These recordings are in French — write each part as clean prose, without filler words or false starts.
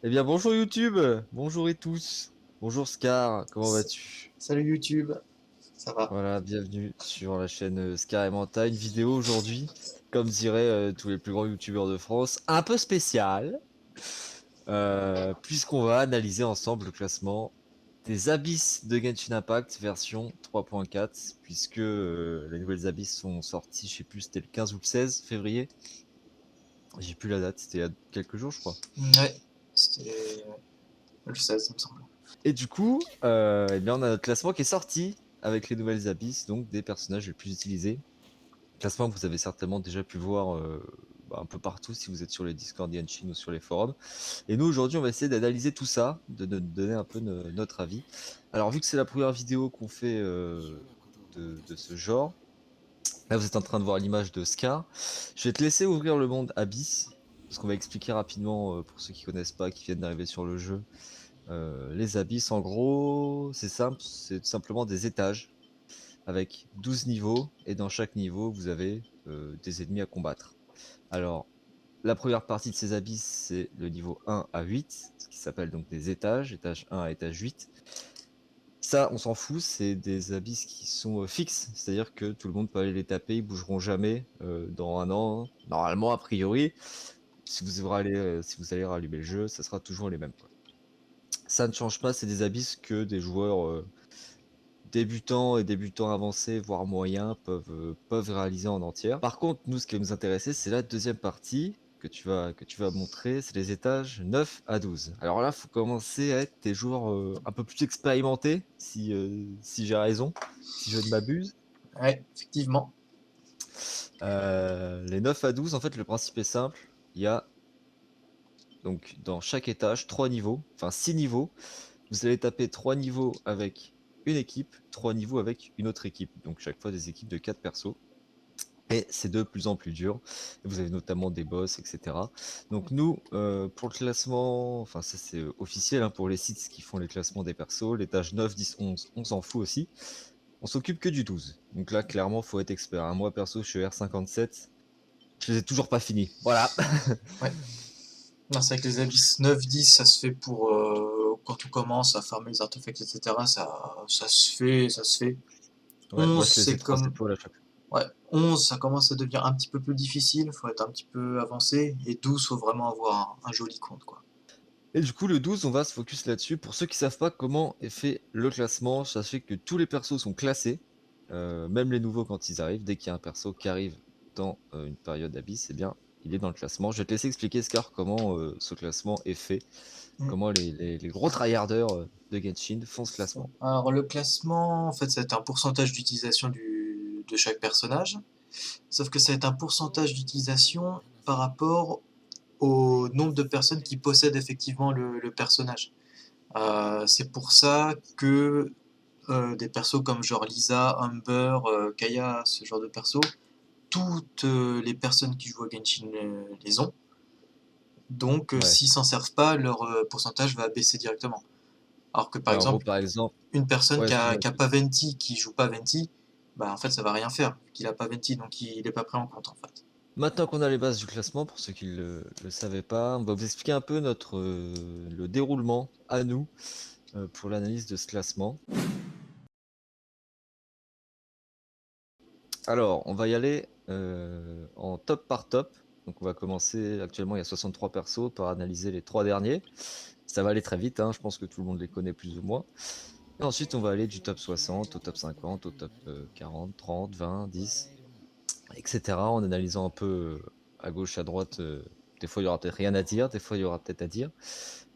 Eh bien, bonjour YouTube, bonjour et tous, bonjour Scar, comment S- vas-tu? Salut YouTube, ça va? Voilà, bienvenue sur la chaîne Scar et Manta. Une vidéo aujourd'hui, comme diraient tous les plus grands YouTubeurs de France, un peu spéciale, puisqu'on va analyser ensemble le classement des abysses de Genshin Impact version 3.4, puisque les nouvelles abysses sont sorties, je sais plus, c'était le 15 ou le 16 février, j'ai plus la date, c'était il y a quelques jours, je crois. Ouais, c'était le 16, il me semble. Et du coup, eh bien, on a notre classement qui est sorti avec les nouvelles abysses, donc des personnages les plus utilisés. Classement que vous avez certainement déjà pu voir un peu partout si vous êtes sur les Discord Genshin ou sur les forums. Et nous, aujourd'hui, on va essayer d'analyser tout ça, de donner un peu notre avis. Alors, vu que c'est la première vidéo qu'on fait de ce genre, là, vous êtes en train de voir l'image de Scar. Je vais te laisser ouvrir le monde Abyss, parce qu'on va expliquer rapidement, pour ceux qui connaissent pas, qui viennent d'arriver sur le jeu, les abysses, en gros, c'est simple, c'est tout simplement des étages avec 12 niveaux, et dans chaque niveau, vous avez des ennemis à combattre. Alors, la première partie de ces abysses, c'est le niveau 1 à 8, ce qui s'appelle donc des étages, étage 1 à étage 8. Ça, on s'en fout, c'est des abysses qui sont fixes, c'est-à-dire que tout le monde peut aller les taper, ils bougeront jamais dans un an, normalement, a priori. Si vous allez rallumer le jeu, ça sera toujours les mêmes, quoi. Ça ne change pas, c'est des abysses que des joueurs débutants et débutants avancés, voire moyens, peuvent réaliser en entière. Par contre, nous, ce qui va nous intéresser, c'est la deuxième partie que tu vas montrer, c'est les étages 9 à 12. Alors là, il faut commencer à être des joueurs un peu plus expérimentés, si j'ai raison, si je ne m'abuse. Ouais, effectivement. Les 9 à 12, en fait, le principe est simple. Il y a donc dans chaque étage 3 niveaux, enfin 6 niveaux. Vous allez taper 3 niveaux avec une équipe, 3 niveaux avec une autre équipe. Donc chaque fois des équipes de 4 persos. Et c'est de plus en plus dur. Vous avez notamment des boss, etc. Donc nous, pour le classement, enfin ça c'est officiel hein, pour les sites qui font les classements des persos, l'étage 9, 10, 11, on s'en fout aussi. On s'occupe que du 12. Donc là, clairement, faut être expert, hein. Moi perso, je suis R57. Je les ai toujours pas finis. Voilà. Ouais. Non, c'est vrai que les abysses 9-10, ça se fait pour quand on commence à farmer les artefacts, etc. Ça se fait, ça se fait. Ouais, moi 11, je les ai c'est 3 comme. étoiles à chaque fois. Ouais, 11, ça commence à devenir un petit peu plus difficile, faut être un petit peu avancé. Et 12, faut vraiment avoir un joli compte, quoi. Et du coup, le 12, on va se focus là-dessus. Pour ceux qui savent pas comment est fait le classement, sachez que tous les persos sont classés, même les nouveaux quand ils arrivent. Dès qu'il y a un perso qui arrive dans une période d'abysse, eh bien, il est dans le classement. Je vais te laisser expliquer, Scar, comment ce classement est fait, Mm. comment les gros tryharders de Genshin font ce classement. Alors, le classement, en fait, ça va être un pourcentage d'utilisation de chaque personnage. Sauf que ça va être un pourcentage d'utilisation par rapport au nombre de personnes qui possèdent effectivement le personnage. C'est pour ça que des persos comme genre Lisa, Humber, Kaya, ce genre de persos, toutes les personnes qui jouent à Genshin les ont. Donc Ouais. s'ils s'en servent pas, leur pourcentage va baisser directement. Alors que par Ouais, en gros, exemple, par exemple, une personne ouais, excuse-moi, qui a pas Venti, qui joue pas Venti, bah en fait ça va rien faire, qu'il a pas Venti, donc il est pas pris en compte en fait. maintenant qu'on a les bases du classement, pour ceux qui ne le savaient pas, on va vous expliquer un peu le déroulement à nous pour l'analyse de ce classement. Alors, on va y aller en top par top. Donc, on va commencer. Actuellement, il y a 63 persos pour analyser les 3 derniers. Ça va aller très vite, hein, je pense que tout le monde les connaît plus ou moins. Et ensuite, on va aller du top 60 au top 50, au top 40, 30, 20, 10, etc. En analysant un peu à gauche, à droite. Des fois, il y aura peut-être rien à dire, des fois, il y aura peut-être à dire.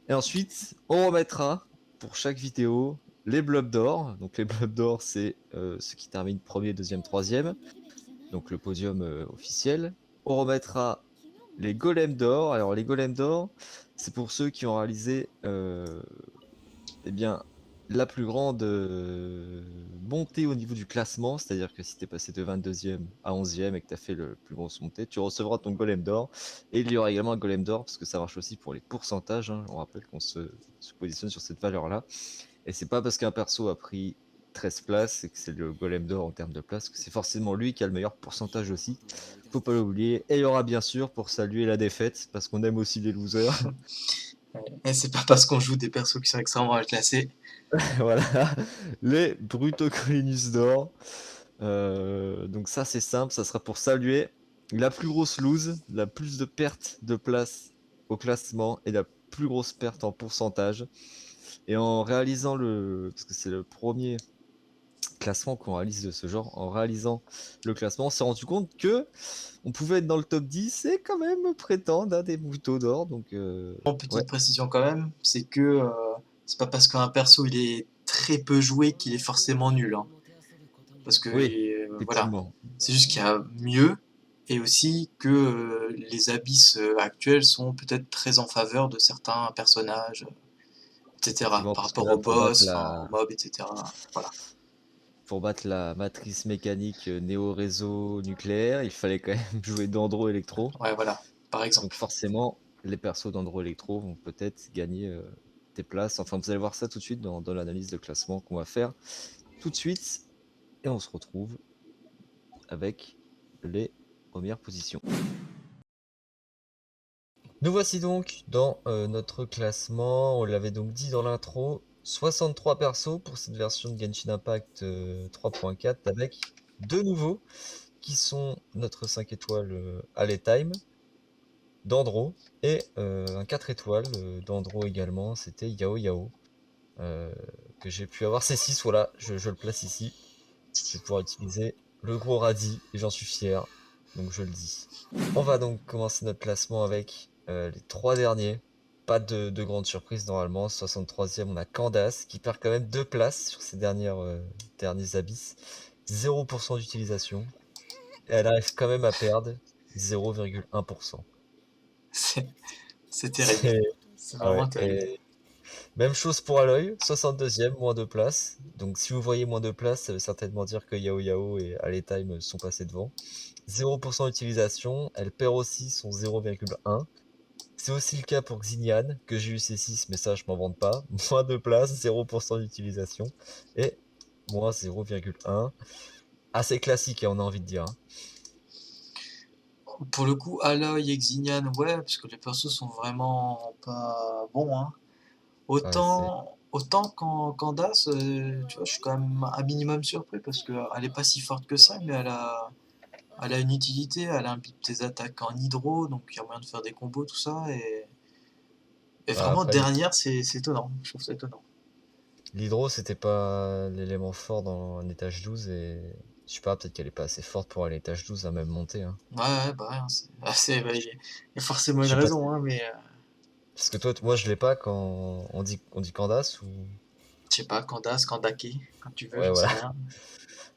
Et ensuite, on remettra pour chaque vidéo les blobs d'or. Donc, les blobs d'or, c'est ceux qui terminent premier, deuxième, troisième, donc le podium officiel. On remettra les golems d'or. Alors les golems d'or, c'est pour ceux qui ont réalisé eh bien, la plus grande montée au niveau du classement, c'est-à-dire que si tu es passé de 22e à 11e et que tu as fait le plus grosse montée, tu recevras ton golem d'or. Et il y aura également un golem d'or, parce que ça marche aussi pour les pourcentages, hein. On rappelle qu'on se positionne sur cette valeur-là. Et c'est pas parce qu'un perso a pris 13 places et que c'est le golem d'or en termes de place que c'est forcément lui qui a le meilleur pourcentage aussi. Faut pas l'oublier. Et il y aura bien sûr, pour saluer la défaite, parce qu'on aime aussi les losers, Et c'est pas parce qu'on joue des persos qui sont extrêmement mal classés. Voilà, les Brutocolinus d'or. Donc ça, c'est simple, ça sera pour saluer la plus grosse lose, la plus de pertes de place au classement et la plus grosse perte en pourcentage. Et en réalisant parce que c'est le premier classement qu'on réalise de ce genre, en réalisant le classement, on s'est rendu compte que on pouvait être dans le top 10 et quand même prétendre à des Brutos d'or. Donc ouais, Petite précision quand même, c'est que c'est pas parce qu'un perso il est très peu joué qu'il est forcément nul, hein. Parce que oui, voilà, effectivement. c'est juste qu'il y a mieux et aussi que les abysses actuels sont peut-être très en faveur de certains personnages, etc. Effectivement, Par parce que rapport là, aux boss, enfin, aux mobs, etc. Voilà. pour battre la matrice mécanique néo-réseau nucléaire, il fallait quand même jouer d'Andro Electro. Ouais, voilà, par Donc exemple. forcément, les persos d'Andro Electro vont peut-être gagner des places. Enfin, vous allez voir ça tout de suite dans l'analyse de classement qu'on va faire tout de suite. Et on se retrouve avec les premières positions. Nous voici donc dans notre classement. On l'avait donc dit dans l'intro. 63 persos pour cette version de Genshin Impact 3.4 avec deux nouveaux qui sont notre 5 étoiles Time d'Andro et un 4 étoiles d'Andro également, c'était Yao Yao, euh, que j'ai pu avoir. C'est 6, voilà, je le place ici. Je vais pouvoir utiliser le gros radis et j'en suis fier, donc je le dis. On va donc commencer notre classement avec les trois derniers. Pas de grande surprise normalement. 63e, on a Candace qui perd quand même 2 places sur ses derniers abysses. 0% d'utilisation. Et elle arrive quand même à perdre 0,1%. C'est c'est terrible. C'est C'est ah vraiment ouais. terrible. Et même chose pour Aloy, 62e, moins de places. Donc si vous voyez moins de places, ça veut certainement dire que Yao Yao et Time sont passés devant. 0% d'utilisation, elle perd aussi son 0,1. C'est aussi le cas pour Xinian, que j'ai eu C6, mais ça je m'en vante pas. Moins de places, 0% d'utilisation. Et moins 0,1. Assez classique, hein, on a envie de dire, hein. Pour le coup, Aloy et Xignan, ouais, parce que les persos sont vraiment pas bons, hein. Ouais, c'est Autant qu'en Candace, tu vois, je suis quand même un minimum surpris parce qu'elle est pas si forte que ça, mais elle a une utilité, elle imbibe tes attaques en hydro, donc il y a moyen de faire des combos, tout ça, et bah, vraiment après dernière, c'est étonnant, je trouve ça étonnant. l'hydro, c'était pas l'élément fort dans l'étage 12 et je sais pas, peut-être qu'elle est pas assez forte pour aller à l'étage 12 à même monter, hein. Ouais, ouais, bah ouais, hein, bah, il Je y a forcément je une sais pas raison, hein, mais parce que toi, moi je l'ai pas quand on dit Candace ou je sais pas, Candace, Kandake, quand tu veux, ouais j'en sais voilà.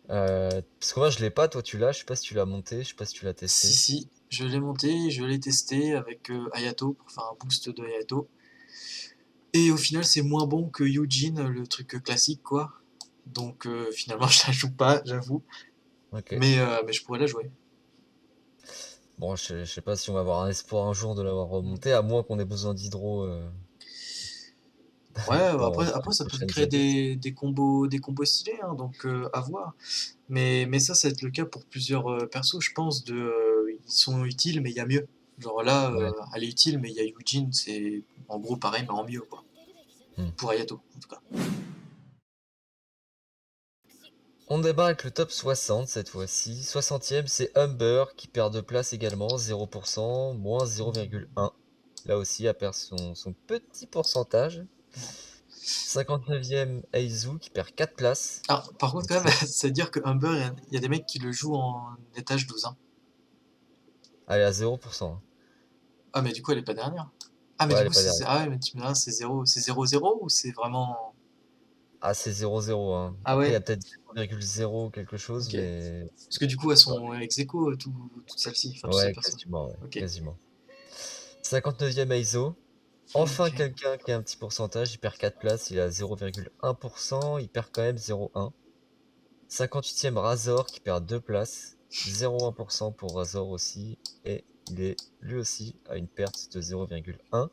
rien. Parce que moi je l'ai pas, toi tu l'as, je sais pas si tu l'as monté, je sais pas si tu l'as Si, testé. si, je l'ai monté, je l'ai testé avec Hayato pour faire un boost de Hayato. Et au final, c'est moins bon que Eugene, le truc classique, quoi. Donc finalement, je la joue pas, j'avoue. Ok. Mais je pourrais la jouer. Bon, je sais pas si on va avoir un espoir un jour de l'avoir remonté, à moins qu'on ait besoin d'hydro Ouais, bah dans après les ça peut prochaines créer abysses. des combos stylés, hein, donc à voir. Mais ça va être le cas pour plusieurs persos, je pense, ils sont utiles, mais il y a mieux. Genre là, Ouais. elle est utile, mais il y a Eugene, c'est en gros pareil, mais en mieux, quoi. Hmm. Pour Hayato, en tout cas. On démarre avec le top 60 cette fois-ci. 60e, c'est Humber qui perd de place également, 0%, moins 0,1. Là aussi, elle perd son petit pourcentage. 59e, Aizu qui perd 4 places. Alors, par contre, Donc quand même, c'est... c'est-à-dire que Humber, il y a des mecs qui le jouent en étage 12, hein. Elle est à 0%, hein. Ah, mais du coup, elle est pas dernière. Ah, mais Ouais, du elle est coup, pas derrière. ah ouais, mais tu me diras, c'est 0-0 ou c'est vraiment. Ah, c'est 0,0, hein. Ah Après, il y ouais, a peut-être 0,0 quelque chose, ok. mais... Parce que du coup, elles sont ex aequo, toutes celles-ci, enfin, tous ces Ouais, persos. quasiment, ouais, Ok. quasiment. 59e Aizo. Enfin, Ok. quelqu'un qui a un petit pourcentage, il perd 4 places, il a 0,1%, il perd quand même 0,1. 58e Razor qui perd 2 places, 0,1% pour Razor aussi, et il est lui aussi à une perte de 0,1.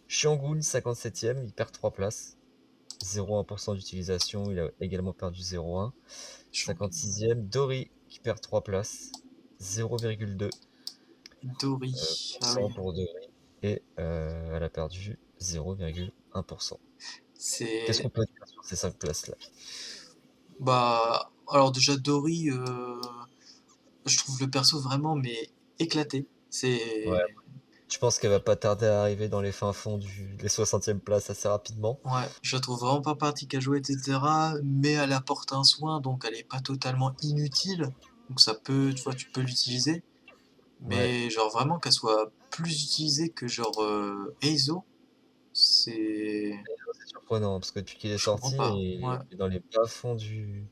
Xiangun, 57e, il perd 3 places, 0,1% d'utilisation, il a également perdu 0,1. Shogun. 56e Dori qui perd 3 places, 0,2% Dori. Ah oui. pour Dori, et elle a perdu 0,1%. Qu'est-ce C'est qu'on peut dire sur ces 5 places-là? Bah, alors déjà Dory, je trouve le perso vraiment mais éclaté. Ouais, C'est je pense qu'elle va pas tarder à arriver dans les fins fonds des 60e places assez rapidement. Ouais, je la trouve vraiment pas pratique à jouer et cetera, mais elle apporte un soin, donc elle est pas totalement inutile. Donc ça peut, tu vois, tu peux l'utiliser, Ouais, mais genre vraiment qu'elle soit plus utilisée que genre, Eizo, c'est c'est surprenant parce que depuis qu'il est je comprends sorti, pas. Ouais, il est dans les bas-fonds du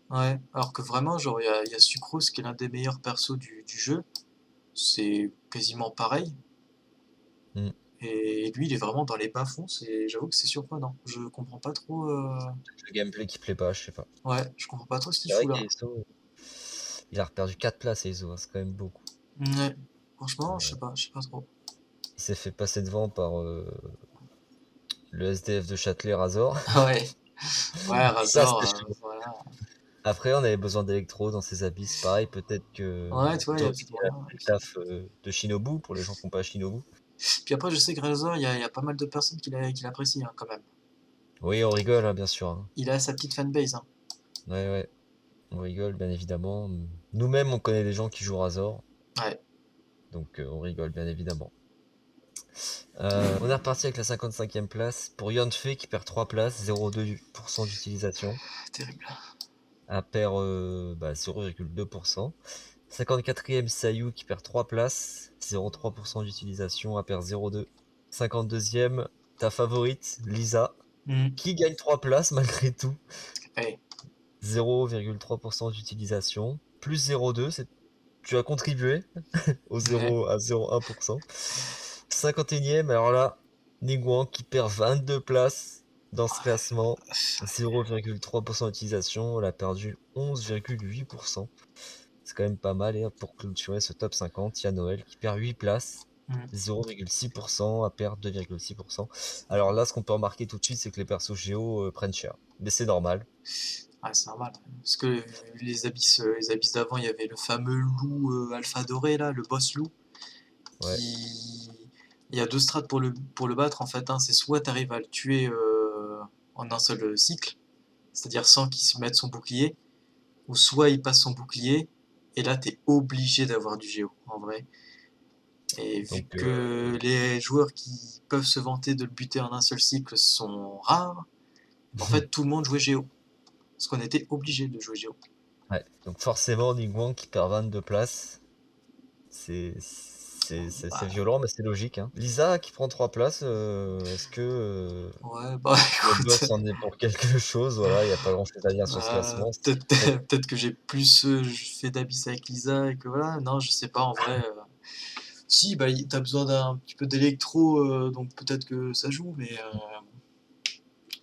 ouais, alors que vraiment genre il y a Sucrose qui est l'un des meilleurs persos du jeu, c'est quasiment pareil mmh, et lui il est vraiment dans les bas-fonds, j'avoue que c'est surprenant. Je comprends pas trop, le gameplay qui plaît pas, je sais pas. ouais, je comprends pas trop ce qu'il C'est vrai fout là. qu'Eizo, il a reperdu 4 places Eizo, hein, c'est quand même beaucoup. Ouais, franchement, Heu, je sais pas trop. il s'est fait passer devant par, le SDF de Châtelet, Razor. Ah ouais, ouais, Ça, Razor, c'était chaud. voilà. Après, on avait besoin d'Electro dans ses abysses, pareil, peut-être que Ouais, tu vois, il y a Dory peut-être a moyen, fait ouais. le taf, de Shinobu, pour les gens qui ont pas Shinobu. Puis après, je sais que Razor, il y a pas mal de personnes qui l'apprécient, hein, quand même. Oui, on rigole, hein, bien sûr, hein. Il a sa petite fanbase, hein. Ouais, ouais, on rigole, bien évidemment. Nous-mêmes, on connaît des gens qui jouent Razor, Ouais. donc on rigole, bien évidemment. On est reparti avec la 55e place pour Yanfei qui perd 3 places, 0,2% d'utilisation. Terrible. Elle perd 0,2%. 54e Sayu qui perd 3 places, 0,3% d'utilisation, elle perd 0,2. 52e, ta favorite, Lisa, Mmh. qui gagne 3 places malgré tout, Ouais. 0,3% d'utilisation, plus 0,2, tu as contribué au Ouais. 0 à 0,1%. 51e, alors là, Ningguang qui perd 22 places dans ce classement, 0,3% d'utilisation, elle a perdu 11,8%. C'est quand même pas mal, et pour clôturer ce top 50, il y a Noël qui perd 8 places, Mmh. 0,6%, à perdre 2,6%. Alors là, ce qu'on peut remarquer tout de suite, c'est que les persos géo prennent cher. Mais c'est normal. Ouais, c'est normal, hein. Parce que les abysses d'avant, il y avait le fameux loup, alpha doré là, le boss loup, Ouais. qui il y a 2 strates pour le battre en fait, hein. C'est soit tu arrives à le tuer, en un seul, cycle, c'est-à-dire sans qu'il se mette son bouclier, ou soit il passe son bouclier, et là t'es obligé d'avoir du géo en vrai. Et vu Donc, que les joueurs qui peuvent se vanter de le buter en un seul cycle sont rares, en fait tout le monde jouait géo. Parce qu'on était obligé de jouer géo. ouais. Donc forcément, Ningguang qui perd 22 places, c'est Bah, violent, mais c'est logique, hein. Lisa qui prend 3 places, est-ce que ouais, bah le écoute, boss en est pour quelque chose? Voilà, il n'y a pas grand-chose à dire sur ce classement. peut-être C'est peut-être que j'ai plus fait d'Abyss avec Lisa et que voilà, non, je sais pas en vrai. Si, bah, t'as besoin d'un petit peu d'électro, donc peut-être que ça joue, mais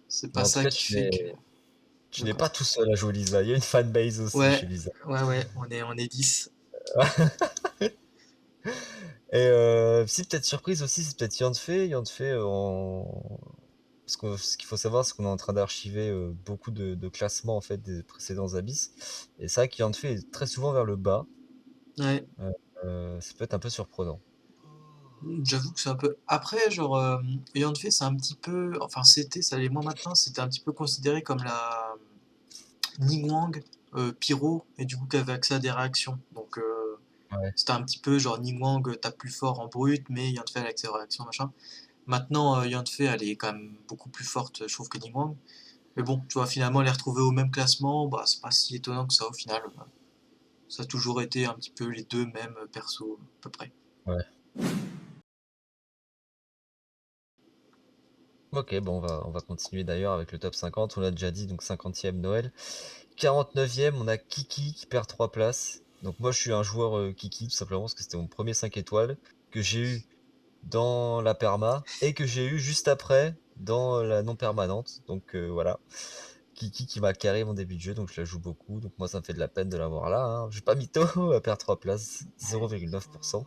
c'est mais pas en tout ça cas, qui fait que. tu De n'es quoi? pas tout seul à jouer Lisa. Il y a une fanbase aussi Ouais, chez Lisa. ouais, ouais, on est 10. Et si peut-être surprise aussi, c'est peut-être Yanfei. Yanfei parce que ce qu'il faut savoir, c'est qu'on est en train d'archiver beaucoup de classements en fait des précédents Abyss. Et c'est vrai que Yanfei est très souvent vers le bas. Ouais. Euh, Ça peut être un peu surprenant. J'avoue que c'est un peu après genre, Ayant fait c'est un petit peu enfin c'était, ça l'est moins maintenant, c'était un petit peu considéré comme la Ningguang, pyro et du coup qui avait accès à des réactions. Donc Ouais. c'était un petit peu genre Ningguang, tape plus fort en brut, mais Ayant a accès aux réactions machin. Maintenant, Ayant elle est quand même beaucoup plus forte, je trouve que Ningguang. Mais bon, tu vois, finalement les retrouver au même classement, bah, c'est pas si étonnant que ça au final, ça a toujours été un petit peu les 2 mêmes, persos à peu près. Ouais. Ok, bon, on va continuer d'ailleurs avec le top 50. On l'a déjà dit, donc 50e Noël. 49e, on a Kiki qui perd 3 places. Donc moi, je suis un joueur Kiki, tout simplement, parce que c'était mon premier 5 étoiles que j'ai eu dans la perma et que j'ai eu juste après dans la non permanente. Donc voilà. Kiki qui m'a carré mon début de jeu, donc je la joue beaucoup. Donc moi, ça me fait de la peine de l'avoir là, hein. J'ai pas mytho, à perdre 3 places, 0,9%.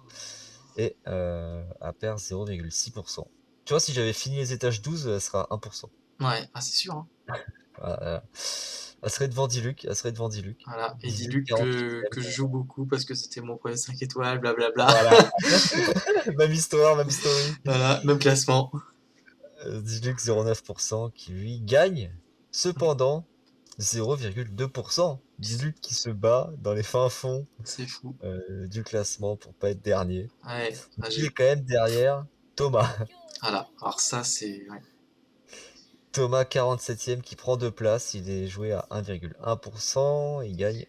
Et à perdre 0,6%. Tu vois, si j'avais fini les étages 12, elle sera 1%. Ouais, ah c'est sûr, hein. Voilà. Elle serait devant Diluc, elle serait devant Diluc. Voilà, et Diluc dis-lui que 48e. je joue beaucoup parce que c'était mon premier 5 étoiles, blablabla. Voilà. Même histoire, même story. Voilà, même classement. Diluc 0,9% qui lui gagne cependant 0,2%. Diluc qui se bat dans les fins fonds C'est fou. du classement pour pas être dernier. Ouais, Donc ah, il est quand même derrière Thomas. voilà. Alors ça, c'est... Ouais. Thomas 47e qui prend 2 places. Il est joué à 1,1%. Il gagne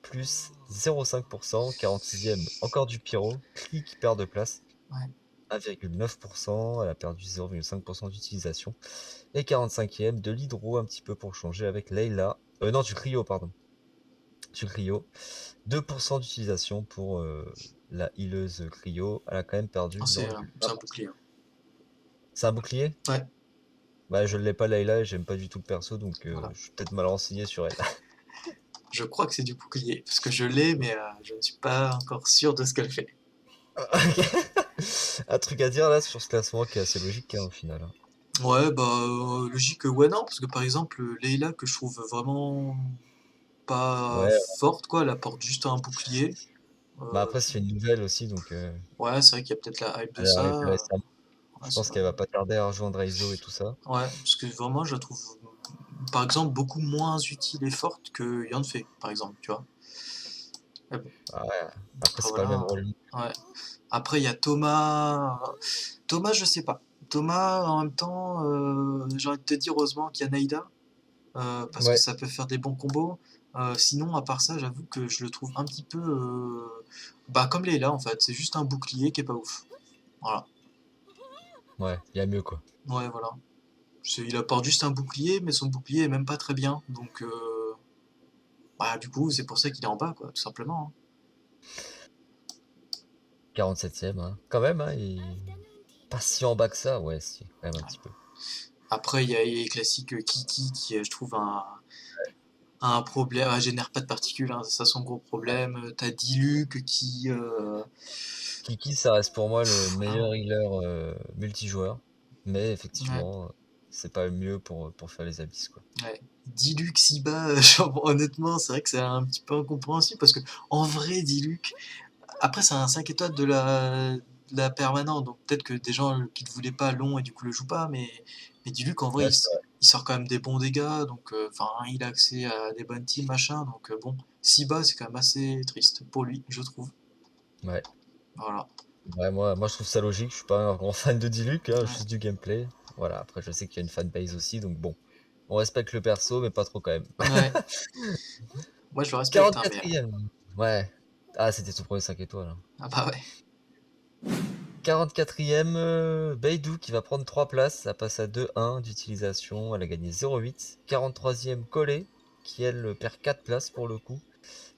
plus 0,5%. 46e encore du Pyro. Cli qui perd 2 places. Ouais. 1,9%. Elle a perdu 0,5% d'utilisation. Et 45e de l'Hydro un petit peu pour changer avec Leila. Non, du Cryo, pardon. Du Cryo. 2% d'utilisation pour la healeuse Cryo. Elle a quand même perdu Ah, c'est un 0,1%. bouclier, hein. C'est un bouclier? Ouais, Bah, je l'ai pas Leila et j'aime pas du tout le perso, donc voilà. je suis peut-être mal renseigné sur elle. Je crois que c'est du bouclier, parce que je l'ai, mais je ne suis pas encore sûr de ce qu'elle fait. Un truc à dire là sur ce classement qui est assez logique hein, au final, hein. Ouais, bah, logique, ouais, non, parce que par exemple, Leila, que je trouve vraiment pas Ouais, forte, quoi, elle apporte juste un bouclier. bah Euh, après c'est une nouvelle aussi, donc ouais, c'est vrai qu'il y a peut-être la hype de elle est ça. arrivée récemment. Ouais, Je c'est pense vrai. qu'elle va pas tarder à rejoindre Aizo et tout ça. Ouais, parce que vraiment, je la trouve, par exemple, beaucoup moins utile et forte que Yanfei, par exemple, tu vois. Mais bon, Ah ouais. Après après, c'est pas le même voilà. rôle. Ouais. Après, il y a Thomas. Thomas, je sais pas. Thomas, en même temps, j'ai envie de te dire, heureusement qu'il y a Naïda, parce que Ouais, ça peut faire des bons combos. Sinon, à part ça, j'avoue que je le trouve un petit peu, bah, comme Leila, en fait. C'est juste un bouclier qui est pas ouf. Voilà. ouais, il y a mieux quoi. Ouais, voilà. Il apporte juste un bouclier, mais son bouclier est même pas très bien. Donc, bah, du coup, c'est pour ça qu'il est en bas, quoi, tout simplement, hein. 47e, hein. Quand même, hein, pas si en bas que ça, ouais, si, quand même un petit peu. Après, il y a les classiques Kiki qui, je trouve, un problème, génère pas de particules, hein, ça son gros problème. T'as Diluc qui, Kiki, ça reste pour moi le voilà. meilleur healer multijoueur, mais Ouais, effectivement, c'est pas le mieux pour faire les abysses, quoi. ouais. Diluc si bas, genre, honnêtement, c'est vrai que c'est un petit peu incompréhensible parce que en vrai, Diluc, après, c'est un 5 étoiles de la permanente, donc peut-être que des gens qui ne voulaient pas l'ont et du coup le jouent pas, mais Diluc, en vrai, Ouais, c'est il sort quand même des bons dégâts, donc enfin, il a accès à des bonnes teams, machin, donc bon, si bas, c'est quand même assez triste pour lui, je trouve. ouais. Voilà. Ouais, moi je trouve ça logique, je suis pas un grand fan de Diluc, hein, Ouais. juste du gameplay. Voilà, après je sais qu'il y a une fanbase aussi, donc bon. On respecte le perso, mais pas trop quand même. Ouais. Moi, je le respecte, hein, mais. 44e. Ouais. Ah, c'était son premier 5 étoiles, hein. Ah bah ouais. 44e, Beidou qui va prendre 3 places, ça passe à 2-1 d'utilisation, elle a gagné 0,8. 43e, Collet, qui elle perd 4 places pour le coup,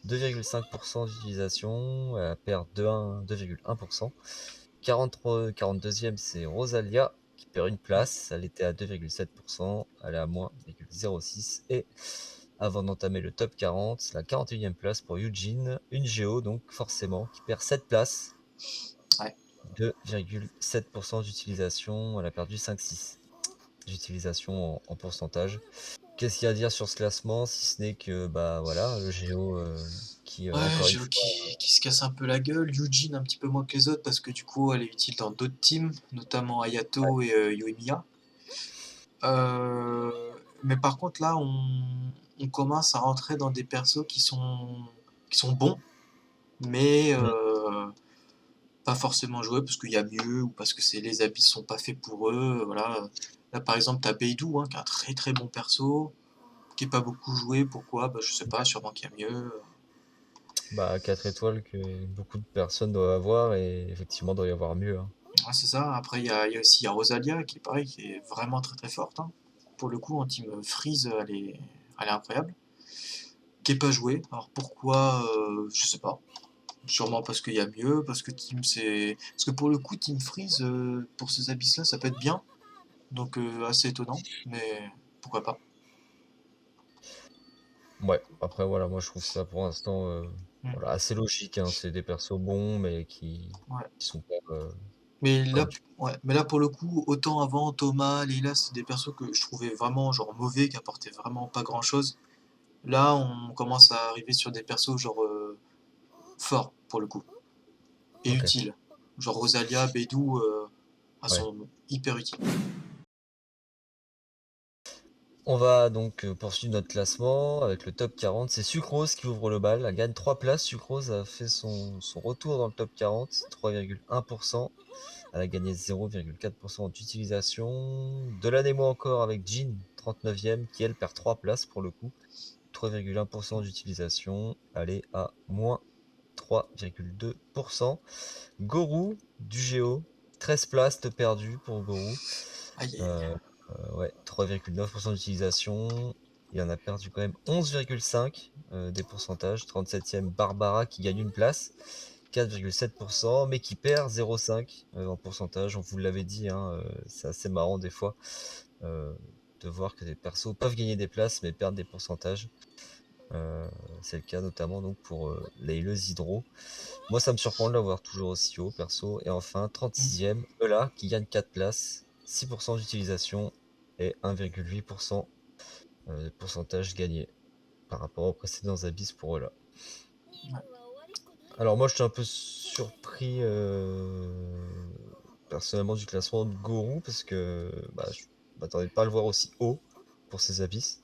2,5% d'utilisation, elle perd 2,1%. 42e, c'est Rosalia qui perd une place, elle était à 2,7%, elle est à moins 0,06. Et avant d'entamer le top 40, la 41e place pour Eugene, une Géo donc forcément, qui perd 7 places. Ouais. 2,7% d'utilisation, elle a perdu 5,6 d'utilisation en pourcentage. Qu'est-ce qu'il y a à dire sur ce classement, si ce n'est que bah voilà, le Géo qui Ouais, encore une Géo fois. qui se casse un peu la gueule. Eugene un petit peu moins que les autres parce que du coup, elle est utile dans d'autres teams, notamment Ayato et Yoimiya. Mais par contre, là, on commence à rentrer dans des persos qui sont bons, mais Mm. pas forcément joués parce qu'il y a mieux ou parce que les habits sont pas faits pour eux. Voilà. Là, par exemple, t'as Beidou, hein, qui est un très très bon perso, qui est pas beaucoup joué. Pourquoi? Bah, je sais pas, sûrement qu'il y a mieux. Bah 4 étoiles que beaucoup de personnes doivent avoir et effectivement doit y avoir mieux, hein. Ouais, c'est ça. Après, il y a aussi Rosalia qui est pareil, qui est vraiment très très forte, hein. Pour le coup, en team Freeze, elle est incroyable. Qui est pas jouée. Alors pourquoi? Je sais pas. Sûrement parce qu'il y a mieux, parce que Team c'est. Parce que pour le coup, Team Freeze, pour ces abysses-là, ça peut être bien. Donc assez étonnant, mais pourquoi pas. Ouais, après voilà, moi je trouve ça pour l'instant Mm. voilà, assez logique, hein. C'est des persos bons mais Ouais. qui sont pas Mais là, comme tu. ouais. Mais là, pour le coup, autant avant, Thomas, Leila, c'est des persos que je trouvais vraiment genre mauvais, qui apportaient vraiment pas grand-chose. Là, on commence à arriver sur des persos genre forts, pour le coup. Et Ok. utiles. Genre Rosalia, Beidou, elles Ouais. sont hyper utiles. On va donc poursuivre notre classement avec le top 40. C'est Sucrose qui ouvre le bal. Elle gagne 3 places. Sucrose a fait son retour dans le top 40, 3,1%. Elle a gagné 0,4% d'utilisation. De l'Anemo encore avec Jean, 39e, qui elle perd 3 places pour le coup. 3,1% d'utilisation. Elle est à moins 3,2%. Gorou du Géo, 13 places de perdu pour Gorou. Aïe, aïe, aïe. Euh, ouais, 3,9% d'utilisation. Il en a perdu quand même 11,5 des pourcentages. 37e Barbara qui gagne une place, 4,7%, mais qui perd 0,5 en pourcentage. On vous l'avait dit, hein, c'est assez marrant des fois euh, de voir que des persos peuvent gagner des places mais perdre des pourcentages. Euh, c'est le cas notamment donc pour Layleuse Hydro. Moi, ça me surprend de l'avoir toujours aussi haut, perso. Et enfin, Mm. 36e, Eula, qui gagne 4 places, 6% d'utilisation et 1,8% de pourcentage gagné par rapport aux précédents abysses pour Eula. Ouais. Alors moi, je suis un peu surpris personnellement du classement de Gorou parce que bah, je m'attendais pas à le voir aussi haut pour ses abysses.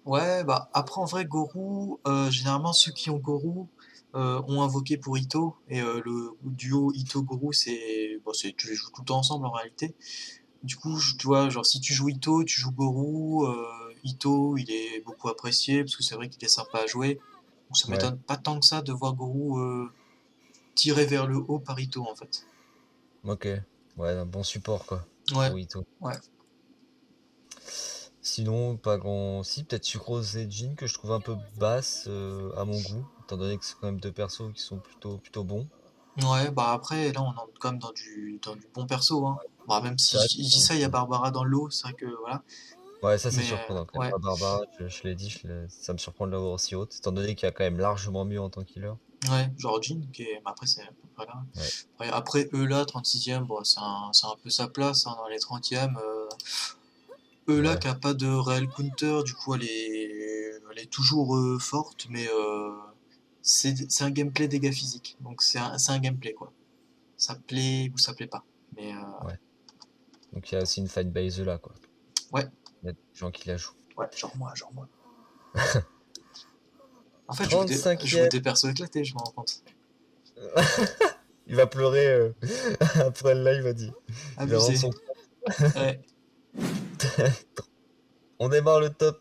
Ouais, bah après en vrai Gorou, généralement ceux qui ont Gorou ont invoqué pour Ito et le duo Ito-Gorou tu les joues tout le temps ensemble en réalité. Du coup, tu vois, genre si tu joues Ito, tu joues Gorou, Ito il est beaucoup apprécié parce que c'est vrai qu'il est sympa à jouer. Donc ça Ouais, m'étonne pas tant que ça de voir Gorou tiré vers le haut par Ito en fait. ok. Ouais, un bon support quoi Ouais, pour Ito. ouais. Sinon, pas grand. Si, peut-être Sucrose et Jean que je trouve un peu basse à mon goût, étant donné que c'est quand même deux persos qui sont plutôt bons. Ouais, bah après là on entre quand même dans du bon perso, hein. Bah même C'est si vrai je que dis ça, il y a Barbara dans le lot, c'est vrai que voilà. ouais, ça c'est Mais surprenant quand même. ouais, Ah, Barbara, je l'ai dit, ça me surprend de l'avoir aussi haute, étant donné qu'il y a quand même largement mieux en tant qu'healer. ouais, genre Jean, mais après c'est à peu près là. Ouais, Ouais, après Eula, 36e, bon, c'est un peu sa place hein, dans les 30e. Eula ouais, qui a pas de réel counter, du coup elle est toujours forte, mais c'est un gameplay dégâts physiques. Donc c'est un gameplay quoi. Ça plaît ou ça plaît pas. Mais ouais. Donc il y a aussi une fanbase là, quoi. ouais, Il y a des gens qui la jouent. ouais, genre moi, genre moi. En fait, je joue 35e, des persos éclatés, je me rends compte. il va pleurer après le live, il va dire. Il va vendre Abusé. son. Ouais. On démarre le top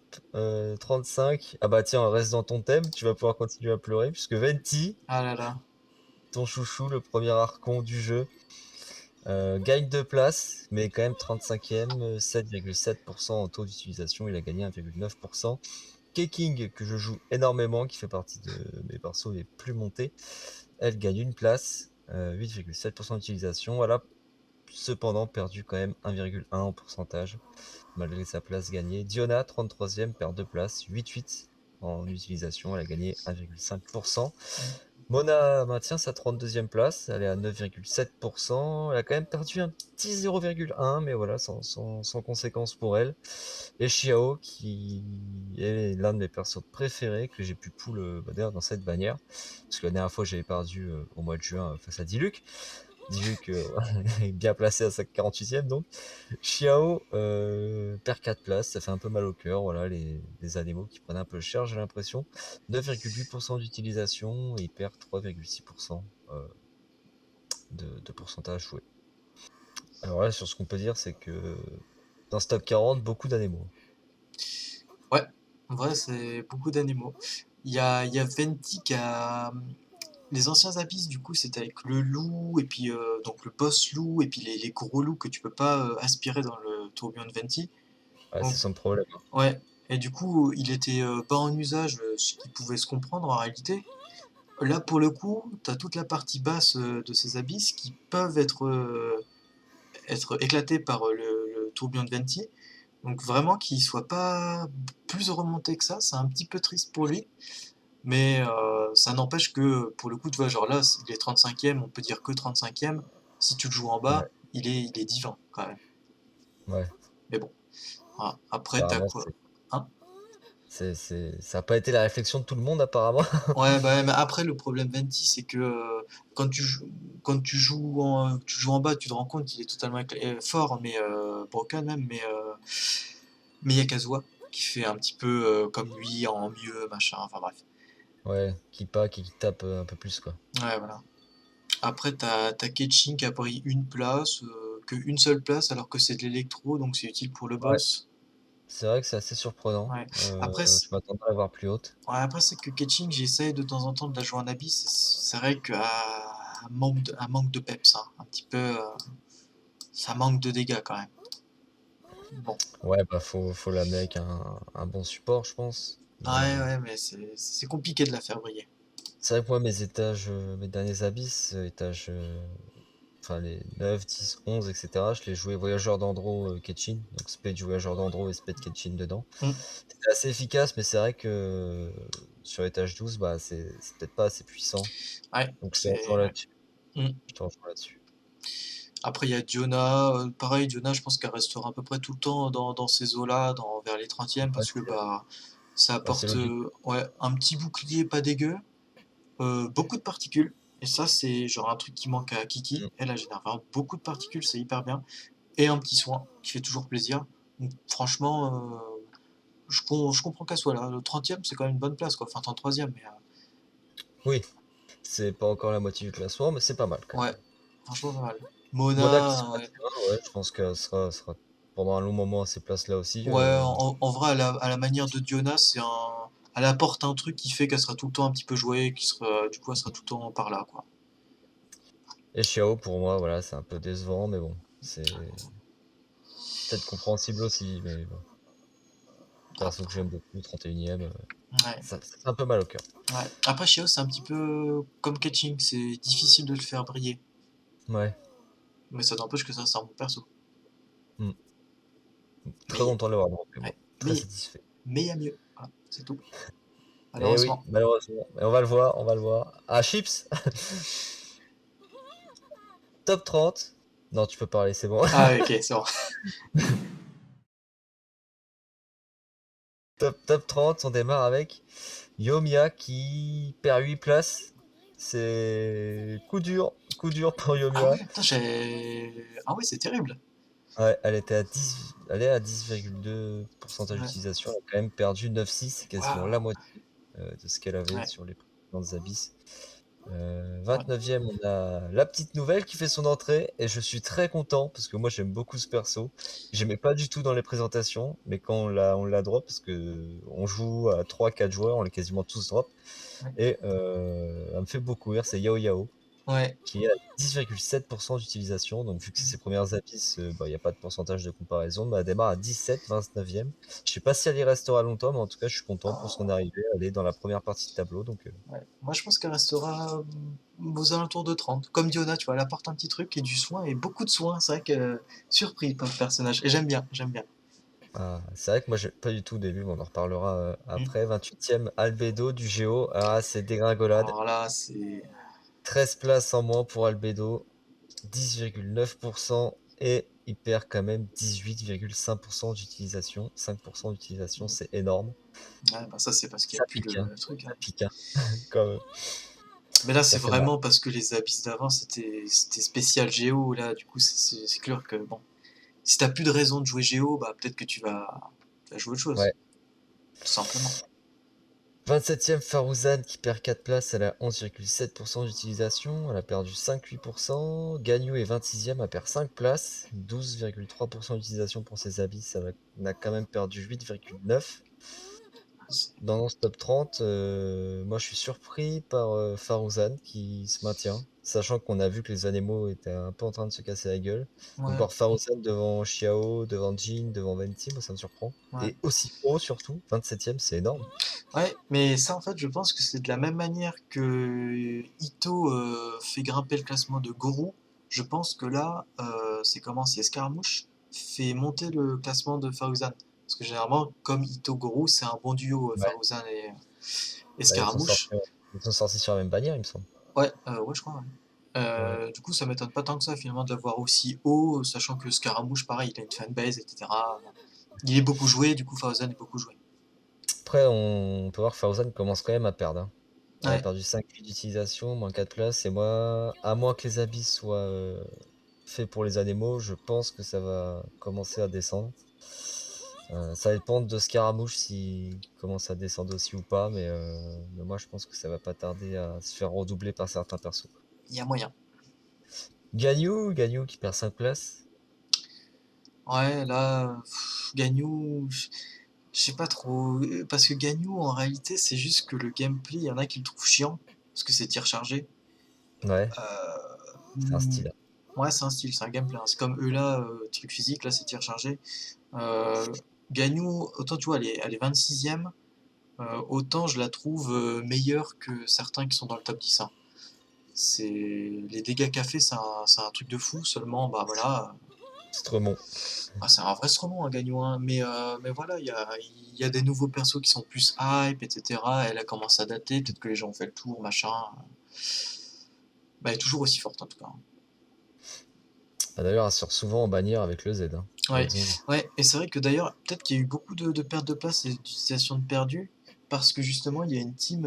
35. Ah bah tiens, reste dans ton thème, tu vas pouvoir continuer à pleurer, puisque Venti, Ah là là. ton chouchou, le premier archon du jeu, gagne 2 places, mais quand même 35e, 7,7% en taux d'utilisation, il a gagné 1,9%. Keking, que je joue énormément, qui fait partie de mes persos les plus montés, elle gagne une place, 8,7% d'utilisation. Elle a cependant perdu quand même 1,1 en pourcentage, malgré sa place gagnée. Diona, 33e, perd 2 places, 8,8 en utilisation, elle a gagné 1,5%. Mona maintient sa 32e place, elle est à 9,7%. Elle a quand même perdu un petit 0,1, mais voilà, sans conséquence pour elle. Et Xiao, qui est l'un de mes persos préférés, que j'ai pu pull d'ailleurs dans cette bannière. Parce que la dernière fois, j'avais perdu au mois de juin face à Diluc. Diluc est bien placé à sa 48e, donc. Xiao perd 4 places, ça fait un peu mal au cœur, voilà, les animaux qui prennent un peu cher, j'ai l'impression. 9,8% d'utilisation et il perd 3,6% de pourcentage joué. Alors là, sur ce qu'on peut dire, c'est que dans ce top 40, beaucoup d'animaux. Ouais. En vrai, c'est beaucoup d'animaux. Il y a Venti qui a. Les anciens abysses, du coup, c'était avec le loup, et puis donc le boss loup, et puis les gros loups que tu peux pas aspirer dans le tourbillon de Venti. Ouais, Donc, c'est son problème. ouais. Et du coup, il était pas en usage, ce qui pouvait se comprendre en réalité. Là, pour le coup, t'as toute la partie basse de ces abysses qui peuvent être éclatés par le tourbillon de Venti. Donc vraiment qu'il soit pas plus remonté que ça, c'est un petit peu triste pour lui. Mais ça n'empêche que pour le coup, tu vois, genre là, il est 35e, on peut dire que 35e. Si tu le joues en bas, Ouais, il est divin quand même. ouais. Mais bon, voilà. Après, t'as Apparemment, quoi? Hein? ça n'a pas été la réflexion de tout le monde, apparemment. Ouais, bah, ouais, mais après, le problème Venti, c'est que quand tu joues en bas, tu te rends compte qu'il est totalement fort, mais broken même, Mais il y a Kazuha qui fait un petit peu comme lui en mieux, machin, enfin bref. Ouais, qui pack et qui tape un peu plus, quoi. Ouais, voilà. Après, t'as Ketching qui a pris une place, que une seule place, alors que c'est de l'électro, donc c'est utile pour le Ouais, boss. c'est vrai que c'est assez surprenant. Ouais. Après, Je m'attendais à la voir plus haute. ouais, après c'est que Ketching, j'essaye de temps en temps de la jouer en Abyss. C'est vrai qu'un manque de peps, hein. Un petit peu, ça manque de dégâts quand même. Bon. Ouais, bah faut l'amener avec un bon support, je pense. Ouais, ouais, mais c'est compliqué de la faire briller. C'est vrai que moi, mes derniers abysses, étages, enfin les 9, 10, 11, etc., je les jouais Voyageur d'Andro Ketchin, donc spé du Voyageur d'Andro et spé de Ketchin dedans. Mm. C'était assez efficace, mais c'est vrai que sur étage 12, bah, c'est peut-être pas assez puissant. Ouais, Donc je te rejoins c'est. Ouais. là-dessus. Mm. Je te rejoins là-dessus. Après, il y a Diona. Pareil, Diona, je pense qu'elle restera à peu près tout le temps dans ces eaux-là, vers les 30e, Ouais, parce que bah, ça c'est apporte logique. ouais, un petit bouclier pas dégueu, beaucoup de particules. Et ça, c'est genre un truc qui manque à Kiki. Mm. Elle, elle génère vraiment beaucoup de particules, c'est hyper bien. Et un petit soin qui fait toujours plaisir. Donc, franchement, je comprends qu'elle soit là. Le 30e, c'est quand même une bonne place, quoi. Enfin, 33e, mais Oui, c'est pas encore la moitié du classement, mais c'est pas mal quand même. ouais, franchement, pas mal. Mona qui se Mona, ouais. maintiendra, ouais, je pense qu'elle sera pendant un long moment à ces places-là aussi. Ouais, en vrai, à la manière de Diona, elle apporte un truc qui fait qu'elle sera tout le temps un petit peu jouée, du coup, elle sera tout le temps par là, quoi. Et Xiao, pour moi, voilà, c'est un peu décevant, mais bon, c'est peut-être compréhensible aussi, mais bon, perso que Après, j'aime beaucoup, 31e, ouais, ça fait un peu mal au cœur. ouais. Après, Shio, c'est un petit peu comme Ketching, c'est difficile de le faire briller. Ouais, Mais ça n'empêche que ça, c'est un bon perso. mm. Très Mais, content de l'avoir droppé, moi. ouais. Très mais, satisfait. mais il y a mieux. Voilà, c'est tout. Et oui, Malheureusement. malheureusement. Mais on va le voir, on va le voir. Ah, Chips Top 30. Non, tu peux parler, c'est bon. Ah, ok, c'est bon. Top 30, on démarre avec Yomiya qui perd 8 places. C'est coup dur pour Ah Yomiya. ouais, putain, j'ai. Ah ouais, c'est terrible. Ouais, elle est à 10,2% Ouais. d'utilisation. Elle a quand même perdu 9,6, c'est quasiment la Waouh. moitié de ce qu'elle avait Ouais, sur les précédentes abysses. ouais. 29e, on a la petite nouvelle qui fait son entrée et je suis très content parce que moi j'aime beaucoup ce perso. J'aimais pas du tout dans les présentations, mais quand on l'a drop, parce que on joue à 3-4 joueurs, on l'a quasiment tous drop, Ouais. et elle me fait beaucoup rire, c'est Yao Yao Ouais. qui est à 10,7% d'utilisation. Donc, vu que c'est ses premières abysses, bah, il n'y a pas de pourcentage de comparaison. Mais elle démarre à 17, 29e. Je sais pas si elle y restera longtemps, mais en tout cas, je suis content pour son Ah, arrivée. Elle est dans la première partie de tableau. Donc, ouais. Moi, je pense qu'elle restera aux alentours de 30. Comme Diona, tu vois, elle apporte un petit truc et du soin, et beaucoup de soin. C'est vrai que surpris comme personnage. Et j'aime bien, j'aime bien. c'est vrai que moi, j'ai pas du tout au début, mais on en reparlera Hmm. après. 28e, Albedo du Géo. Ah, c'est dégringolade. Alors là, c'est. 13 places en moins pour Albedo. 10,9%. Et il perd quand même 18,5% d'utilisation. 5% d'utilisation, c'est énorme. Ouais, bah ça, c'est parce qu'il n'y Ça a plus pique, hein. le truc, Ça hein. pique, hein. Quand même. Mais là, c'est Ça fait mal. vraiment parce que les abysses d'avant, c'était spécial Géo. Là, du coup, c'est clair que, bon, si t'as plus de raison de jouer Géo, bah peut-être que tu vas jouer autre chose. Ouais. Tout simplement. 27e, Farouzan qui perd 4 places, elle a 11,7% d'utilisation, elle a perdu 5,8%. Gagnou est 26e, elle perd 5 places, 12,3% d'utilisation pour ses abysses, elle a quand même perdu 8,9%. Dans ce top 30, moi je suis surpris par Farouzan qui se maintient, sachant qu'on a vu que les animaux étaient un peu en train de se casser la gueule. Donc Ouais, voir Farouzan devant Xiao, devant Jin, devant Venti, moi ça me surprend. ouais. Et aussi haut surtout, 27e, c'est énorme. Ouais, mais ça, en fait, je pense que c'est de la même manière que Ito fait grimper le classement de Goro. Je pense que là, c'est comment? C'est Scaramouche fait monter le classement de Faruzan. Parce que généralement, comme Ito Goro, c'est un bon duo, Ouais. Faruzan et Bah, Scaramouche. ils sont sortis sur la même bannière, il me semble. Ouais, ouais, je crois, ouais. Ouais. Du coup, ça m'étonne pas tant que ça, finalement, de l'avoir aussi haut, sachant que Scaramouche, pareil, il a une fanbase, etc. Il est beaucoup joué, du coup, Faruzan est beaucoup joué. Après, on peut voir que Fauzan commence quand même à perdre, hein. Elle a Ouais, perdu 5 puits d'utilisation, moins 4 places. Et moi, à moins que les abysses soient faits pour les animaux, je pense que ça va commencer à descendre. Ça va dépendre de Scaramouche s'il commence à descendre aussi ou pas, mais moi je pense que ça va pas tarder à se faire redoubler par certains persos. Il y a moyen. Gagnou qui perd 5 places. Ouais, là, Gagnou, je sais pas trop. Parce que Gagnou, en réalité, c'est juste que le gameplay, il y en a qui le trouvent chiant, parce que c'est tir chargé. Ouais, c'est un Hmm, style. ouais, c'est un style, c'est un gameplay, hein. C'est comme eux là, truc physique, là, c'est tir chargé. Gagnou, autant tu vois, elle est 26e, autant je la trouve meilleure que certains qui sont dans le top 10, hein. C'est les dégâts qu'a fait, c'est un truc de fou. Seulement, bah voilà, Stremon. c'est un vrai Stromon, un Gagnou, hein. Mais voilà, il y a des nouveaux persos qui sont plus hype, etc. Elle a commencé à dater, peut-être que les gens ont fait le tour, machin. Bah, elle est toujours aussi forte en tout cas, hein. Ah, d'ailleurs, elle sort souvent en bannière avec le Z, hein, Ouais, avec zombie. ouais, et c'est vrai que d'ailleurs, peut-être qu'il y a eu beaucoup de pertes de place et d'utilisation de perdu, parce que justement, il y a une team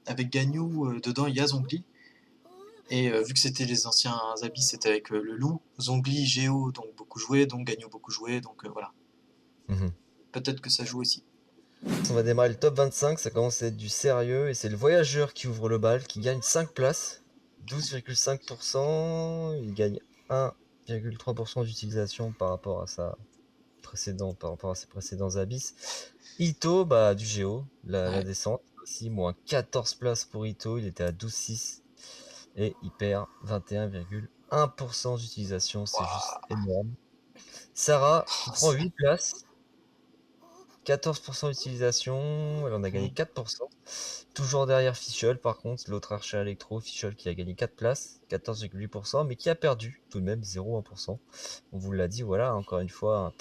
avec Gagnou dedans, il y a Zongli. Et vu que c'était les anciens Abysses, c'était avec le loup, Zongli, Géo, donc beaucoup joué, donc Gagnou beaucoup joué, donc voilà. Mhm. Peut-être que ça joue aussi. On va démarrer le top 25, ça commence à être du sérieux, et c'est le voyageur qui ouvre le bal, qui gagne 5 places, 12,5%, il gagne 1,3% d'utilisation par rapport à ses précédents abysses. Ito, bah, du Géo, la Ouais. descente, aussi, moins 14 places pour Ito, il était à 12,6, et il perd 21,1% d'utilisation, c'est juste Waouh. énorme. Sarah, qui Oh, prend 8 places, 14% d'utilisation, elle en a gagné hmm. 4%. Toujours derrière Fischl, par contre, l'autre archer électro, Fischl qui a gagné 4 places, 14,8%, mais qui a perdu tout de même 0,1%. On vous l'a dit, voilà, encore une fois,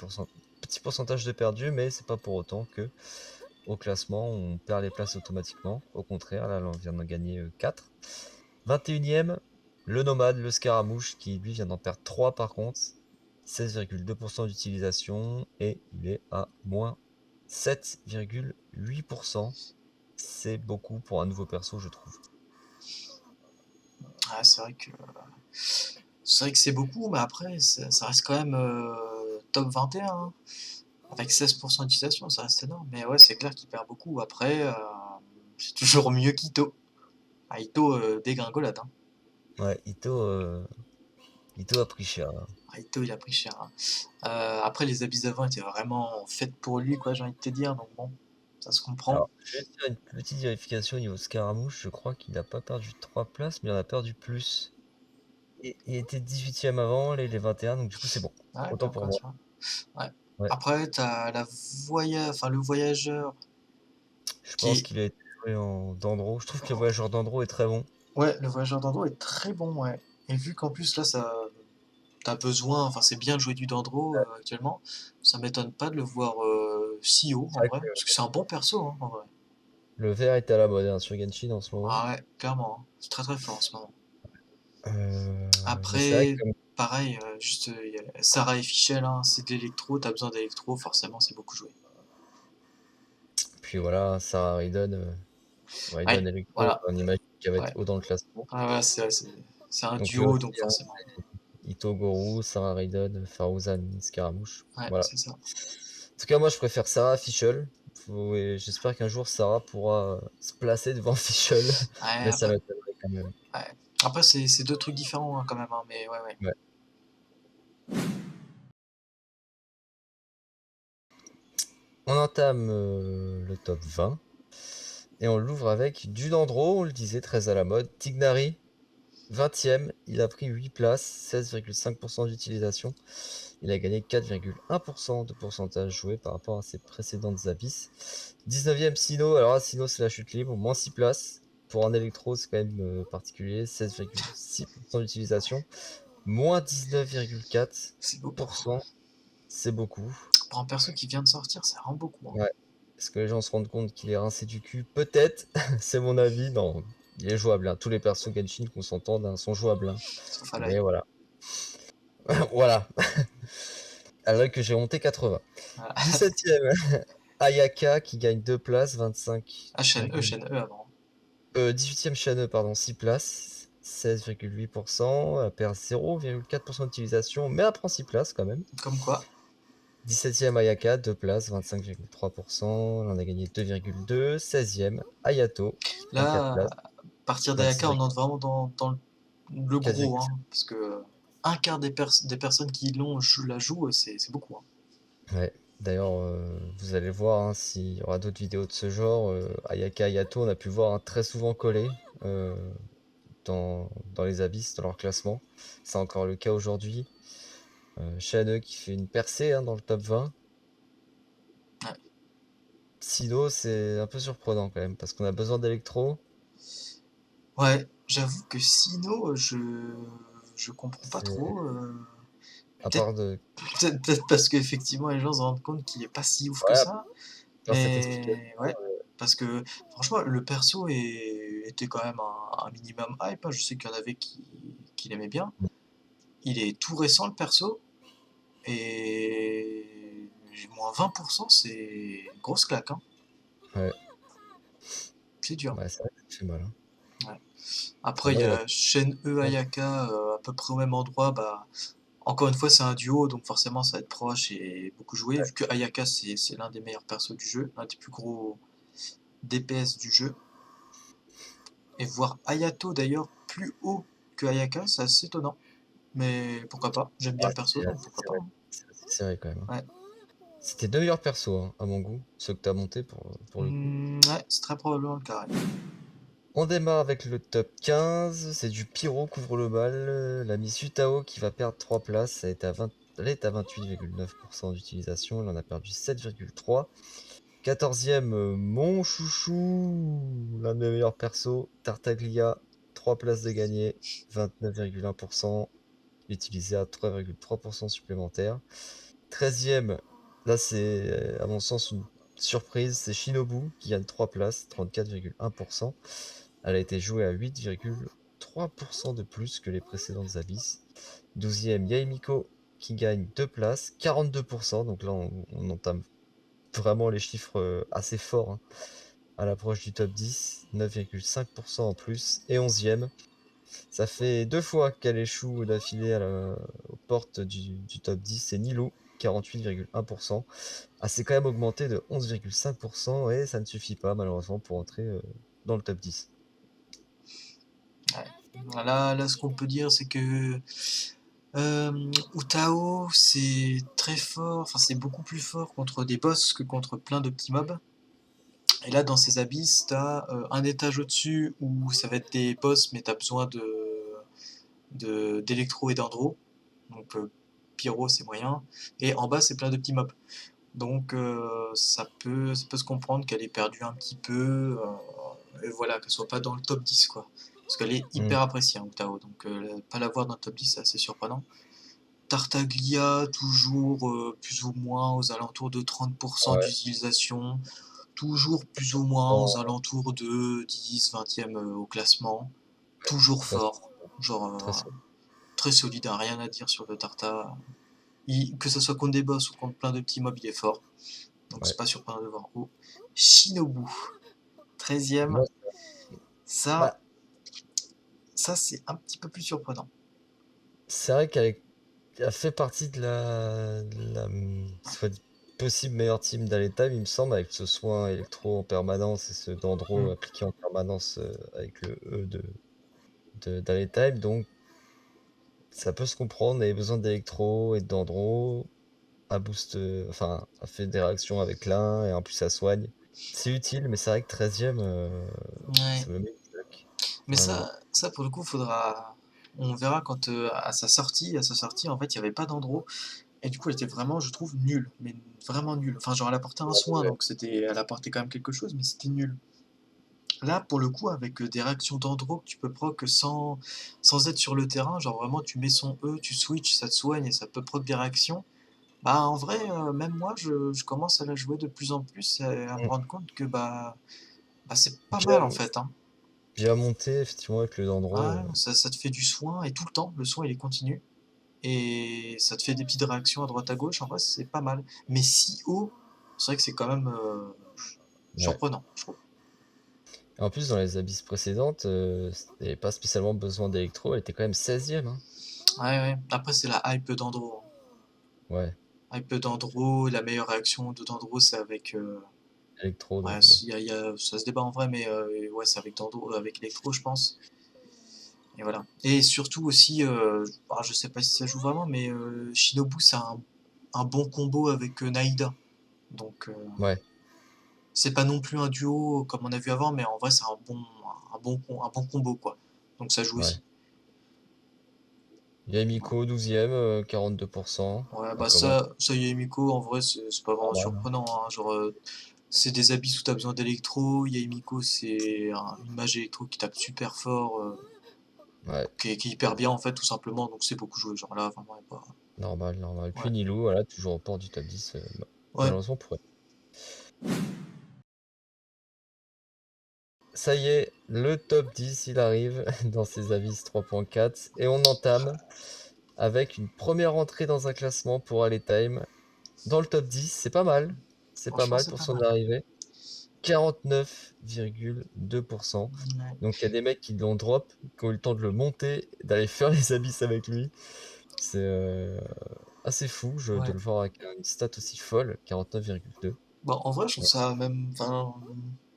petit pourcentage de perdu, mais c'est pas pour autant que au classement, on perd les places automatiquement. Au contraire, là, on vient d'en gagner 4. 21e, le nomade, le scaramouche, qui lui vient d'en perdre 3 par contre. 16,2% d'utilisation et il est à moins 7,8%. C'est beaucoup pour un nouveau perso, je trouve. Ouais, c'est vrai que c'est beaucoup, mais après, ça reste quand même top 21, hein. Avec 16% d'utilisation, ça reste énorme. Mais ouais, c'est clair qu'il perd beaucoup. Après, c'est toujours mieux qu'Ito. Ah, Ito, dégringolade, hein. Ouais, Ito a pris cher, hein. Ah, Ito, il a pris cher, hein. Après, les habits d'avant étaient vraiment faites pour lui, quoi, j'ai envie de te dire. Donc bon, ça se comprend. Alors, je vais faire une petite vérification au niveau scaramouche. Je crois qu'il n'a pas perdu 3 places, mais il en a perdu plus. Et il était 18e avant, là il est 21, donc du coup c'est bon. Ouais, Autant comme pour quoi, moi. tu vois. Ouais. Ouais. Après, t'as le voyageur Je qui pense est. qu'il a été joué en Dandro. Je trouve que le voyageur Dandro est très bon. Ouais, le voyageur d'Andro est très bon, ouais. Et vu qu'en plus, là, t'as besoin, enfin, c'est bien de jouer du Dandro actuellement, ça m'étonne pas de le voir si haut, C'est en vrai vrai. que Parce que c'est un bon perso, hein, en vrai. le vert est à la mode hein, sur Genshin en ce moment. Ah ouais, clairement, hein. C'est très très fort en ce moment. Mais c'est vrai Après, que pareil, juste, y a Sarah et Fischl, hein, c'est de l'électro, t'as besoin d'électro, forcément, c'est beaucoup joué. puis voilà, Sarah Raiden, Raiden Ouais, Electro, voilà, on imagine qu'elle va être ouais. haut dans le classement. Ah ouais, c'est un Donc lui duo, aussi, donc hein, forcément. Ito Goro, Sarah Raiden, Farouzan, Scaramouche. Ouais, Voilà. c'est ça. En tout cas, moi je préfère Sarah à Fischl. Et j'espère qu'un jour Sarah pourra se placer devant Fischl, Ouais, mais ça après, m'étonnerait quand même. ouais. Après c'est deux trucs différents hein, quand même, hein, mais ouais, ouais. Ouais. On entame le top 20 et on l'ouvre avec du Dandro, on le disait, très à la mode. Tignari, 20e, il a pris 8 places, 16,5% d'utilisation. Il a gagné 4,1% de pourcentage joué par rapport à ses précédentes abysses. 19e, Sino. Alors là, Sino, c'est la chute libre, moins 6 places. Pour un électro, c'est quand même particulier. 16,6% d'utilisation. Moins 19,4%. C'est beaucoup. C'est beaucoup. Pour un perso qui vient de sortir, ça rend beaucoup, hein. Ouais. Est-ce que les gens se rendent compte qu'il est rincé du cul? Peut-être, c'est mon avis. Non, il est jouable, hein. Tous les persos Genshin, qu'on s'entende, hein, sont jouables, hein. Sauf à Mais l'œil. voilà. Voilà. Alors que j'ai monté 80. Voilà. 17e, Ayaka qui gagne 2 places, Ah, chaîne E avant. 18e Shaneux, pardon, 6 places, 16,8%. Elle perd 0,4% d'utilisation, mais elle prend 6 places quand même. Comme quoi. 17e Ayaka, 2 places, 25,3%. Là, on a gagné 2,2. 16e Ayato, 24 Là, places, à partir d'Ayaka, on 26,4. entre vraiment dans le gros, hein, parce que un quart des personnes qui la jouent, c'est beaucoup, hein. Ouais. D'ailleurs, vous allez voir hein, s'il y aura d'autres vidéos de ce genre. Ayaka, Ayato, on a pu voir hein, très souvent collés dans les abysses, dans leur classement. C'est encore le cas aujourd'hui. Shannon qui fait une percée hein, dans le top 20. Ouais. Sino, c'est un peu surprenant quand même, parce qu'on a besoin d'électro. Ouais, j'avoue que Sino, je comprends pas C'est trop. à Peut-être part de. peut-être parce qu'effectivement les gens se rendent compte qu'il est pas si ouf que Ouais, ça. par cette explication. Mais ouais, parce que franchement, le perso était quand même un minimum hype, hein. Je sais qu'il y en avait qui l'aimaient bien. Il est tout récent, le perso, et moins 20%, c'est une grosse claque, hein. Ouais, C'est dur. ouais, c'est vrai que ça fait mal. Hein. Ouais. Après, il Avant, y il y en a. a Shen-E Ayaka, à peu près au même endroit. Bah, encore une fois, c'est un duo, donc forcément, ça va être proche et beaucoup joué. Vu que Ayaka, c'est l'un des meilleurs persos du jeu, l'un des plus gros DPS du jeu. Et voir Ayato d'ailleurs plus haut que Ayaka, c'est assez étonnant. Mais pourquoi pas? J'aime bien Ah, le perso, c'est donc assez pourquoi pas, serré. hein. C'est assez serré quand même. Hein. Ouais. C'était deux meilleurs persos, hein, à mon goût, ceux que tu as montés pour le coup. Ouais, c'est très probablement le cas. Ouais. On démarre avec le top 15, c'est du Pyro, couvre le bal. La Miss Utao qui va perdre 3 places, elle est à 28,9% d'utilisation, elle en a perdu 7,3. 14e, mon chouchou, l'un de mes meilleurs persos, Tartaglia, 3 places de gagné, 29,1%, utilisé à 3,3% supplémentaire. 13e, là c'est à mon sens une surprise, c'est Shinobu qui gagne 3 places, 34,1%. Elle a été jouée à 8,3% de plus que les précédentes abysses. 12e, Yaemiko qui gagne 2 places, 42%. Donc là, on entame vraiment les chiffres assez forts hein, à l'approche du top 10, 9,5% en plus. Et 11e, ça fait 2 fois qu'elle échoue d'affilée aux portes du top 10, c'est Nilou, 48,1%. Ah, c'est quand même augmenté de 11,5% et ça ne suffit pas malheureusement pour entrer dans le top 10. Ouais. Là, ce qu'on peut dire, c'est que Utao, c'est très fort, enfin, c'est beaucoup plus fort contre des boss que contre plein de petits mobs. Et là, dans ces abysses, t'as un étage au-dessus où ça va être des boss, mais t'as besoin d'électro et d'andro. Donc, pyro, c'est moyen. Et en bas, c'est plein de petits mobs. Donc, ça peut se comprendre qu'elle ait perdu un petit peu. Et voilà, qu'elle soit pas dans le top 10, quoi. Parce qu'elle est Mm. hyper appréciée, hein, Utao. Donc, pas la voir dans le top 10, c'est assez surprenant. Tartaglia, toujours plus ou moins aux alentours de 30% Ouais, d'utilisation. Toujours plus ou moins aux bon, alentours de 10, 20e au classement. Toujours très, fort. Genre, très sûr. très solide, hein, rien à dire sur le Tarta. Que ce soit contre des boss ou contre plein de petits mobs, il est fort. Donc c'est Ouais. pas surprenant de le voir haut. Shinobu, 13e. Moi, Ça, bah, ça c'est un petit peu plus surprenant. c'est vrai qu'elle fait partie de la soit dit possible meilleure team d'Aletime, il me semble, avec ce soin électro en permanence et ce Dendro Hmm. appliqué en permanence avec le E d'Aletime. Donc ça peut se comprendre, elle a besoin d'électro et de Dendro. Elle booste, enfin, elle fait des réactions avec l'un et en plus ça soigne. C'est utile, mais c'est vrai que 13e, Ouais. ça me met une claque. Mais Vraiment. ça pour le coup, faudra. On verra quand à sa sortie, en fait, il n'y avait pas d'Andro. Et du coup, elle était vraiment, je trouve, nulle. Mais vraiment nulle. Enfin, genre, elle apportait un soin, donc elle apportait quand même quelque chose, mais c'était nul. Là, pour le coup, avec des réactions d'Andro que tu peux proc sans être sur le terrain, genre vraiment, tu mets son E, tu switch, ça te soigne et ça peut proc des réactions. Bah, en vrai, même moi, je commence à la jouer de plus en plus et à me Mm. rendre compte que bah c'est pas mal en Bien, fait, hein. bien monté, effectivement, avec le Dendro. Ouais, ça te fait du soin et tout le temps, le soin il est continu. Et ça te fait des petites réactions à droite à gauche, en vrai, c'est pas mal. Mais si haut, c'est vrai que c'est quand même Ouais. surprenant, je trouve. Et en plus, dans les abysses précédentes, elle n'avait pas spécialement besoin d'électro, elle était quand même 16e. Hein. Ouais, ouais. Après, c'est la hype d'Andro, hein. Ouais. Hype d'Andro, la meilleure réaction de Dandro, c'est avec, Electro, ouais, donc bon. ça se débat en vrai, mais ouais, c'est avec Dandro, avec Electro, je pense. Et voilà. Et surtout aussi, je sais pas si ça joue vraiment, mais Shinobu, c'est un bon combo avec Naïda. Donc, Ouais, c'est pas non plus un duo comme on a vu avant, mais en vrai, c'est un bon combo, quoi. Donc ça joue ouais. aussi. Yamiko, 12e, 42%. Ouais, On bah commence. ça Yamiko, en vrai, c'est pas vraiment Normal, hein. surprenant, hein. Genre, c'est des habits où t'as besoin d'électro. Yamiko, c'est une mage électro qui tape super fort, Ouais, qui est hyper bien, en fait, tout simplement. Donc c'est beaucoup joué. Genre là, vraiment, y a pas. normal, normal. Puis Ouais. Nilou, voilà, toujours au port du top 10, Ouais. malheureusement pour elle. Ça y est, le top 10, il arrive dans ses avis 3.4 et on entame avec une première entrée dans un classement pour Time. Dans le top 10, c'est pas mal. C'est pas Franchement, mal c'est pour pas son mal. arrivée. 49,2%. Ouais. Donc il y a des mecs qui l'ont drop, qui ont eu le temps de le monter, d'aller faire les abysses avec lui. C'est assez fou de Ouais. le voir avec une stat aussi folle, 49,2. Bah, en vrai, je trouve Ouais, ça même, enfin,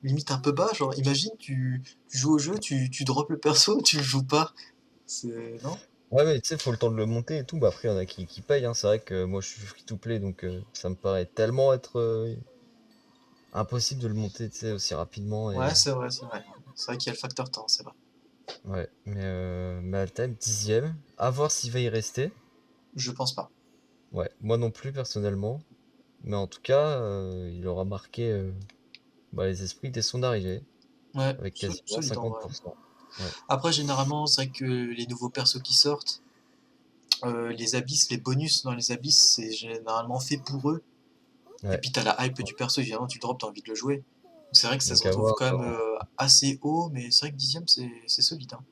limite un peu bas. Genre, imagine, tu joues au jeu, tu drops le perso, tu le joues pas. C'est, non? ouais, mais tu sais, faut le temps de le monter et tout. Bah, après, il y en a qui payent, hein. C'est vrai que moi, je suis free to play, donc ça me paraît tellement être impossible de le monter, tu sais, aussi rapidement. Ouais, Et c'est vrai, c'est vrai. C'est vrai qu'il y a le facteur temps, c'est vrai. ouais, mais Altem, 10e. À voir s'il va y rester. Je pense pas. Ouais, moi non plus personnellement. Mais en tout cas, il aura marqué les esprits dès son arrivée, Ouais, avec quasiment solide en vrai. 50%. Ouais, Après, généralement, c'est vrai que les nouveaux persos qui sortent, les abysses, les bonus dans les abysses, c'est généralement fait pour eux. Et ouais. puis t'as la hype du perso, évidemment, tu le drops, t'as envie de le jouer. Donc c'est vrai que ça se Donc retrouve quand même assez haut, mais c'est vrai que 10ème, c'est solide, hein.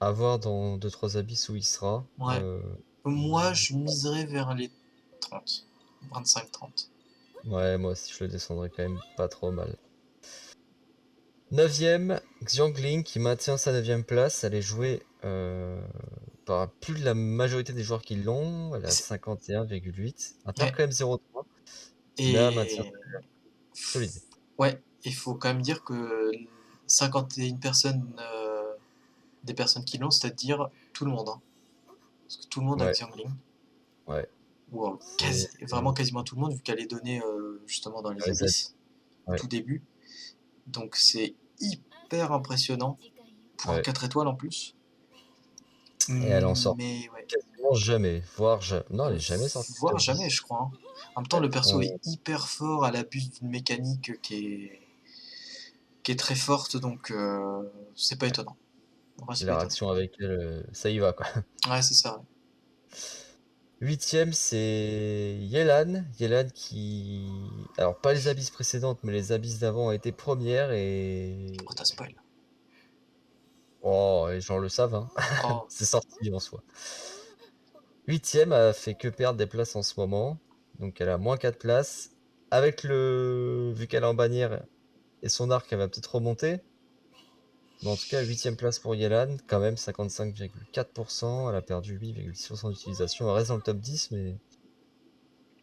à voir dans 2-3 abysses où il sera. Ouais. Moi, je miserais vers les 30. 25-30. Ouais, moi aussi, je le descendrai quand même pas trop mal. 9e, Xiangling qui maintient sa 9e place. Elle est jouée par plus de la majorité des joueurs qui l'ont. Elle est à 51,8. Elle perd Ouais. quand même 0,3, mais elle maintient Et solide. ouais, il faut quand même dire que 51 personnes, des personnes qui l'ont, c'est-à-dire tout le monde, hein. Parce que tout le monde a Ouais, Xiangling. ouais. Ou C'est vraiment quasiment tout le monde, vu qu'elle est donnée justement dans dans les les habits. abysses au Ouais, tout début. Donc c'est hyper impressionnant pour un ouais. 4 étoiles en plus. Et elle en sort Mais ouais, quasiment jamais, voire jamais. Non, elle est jamais sortie du voire top jamais, 10. je crois, hein. En même temps, Ouais. le perso est hyper fort, elle abuse d'une mécanique qui est très forte, donc c'est pas étonnant. En vrai, c'est pas La étonnant. réaction avec elle, ça y va quoi. Ouais, c'est ça, ouais. 8e, c'est Yelan. Yelan qui. Alors, pas les abysses précédentes, mais les abysses d'avant a été première et. Oh, t'as spoil. Oh, les gens le savent, hein. Oh, C'est sorti en soi. 8e a fait que perdre des places en ce moment. Donc, elle a moins 4 places. Avec le. Vu qu'elle est en bannière et son arc, elle va peut-être remonter. Mais en tout cas, 8e place pour Yelan, quand même 55,4%. Elle a perdu 8,6% d'utilisation. Elle reste dans le top 10, ouais.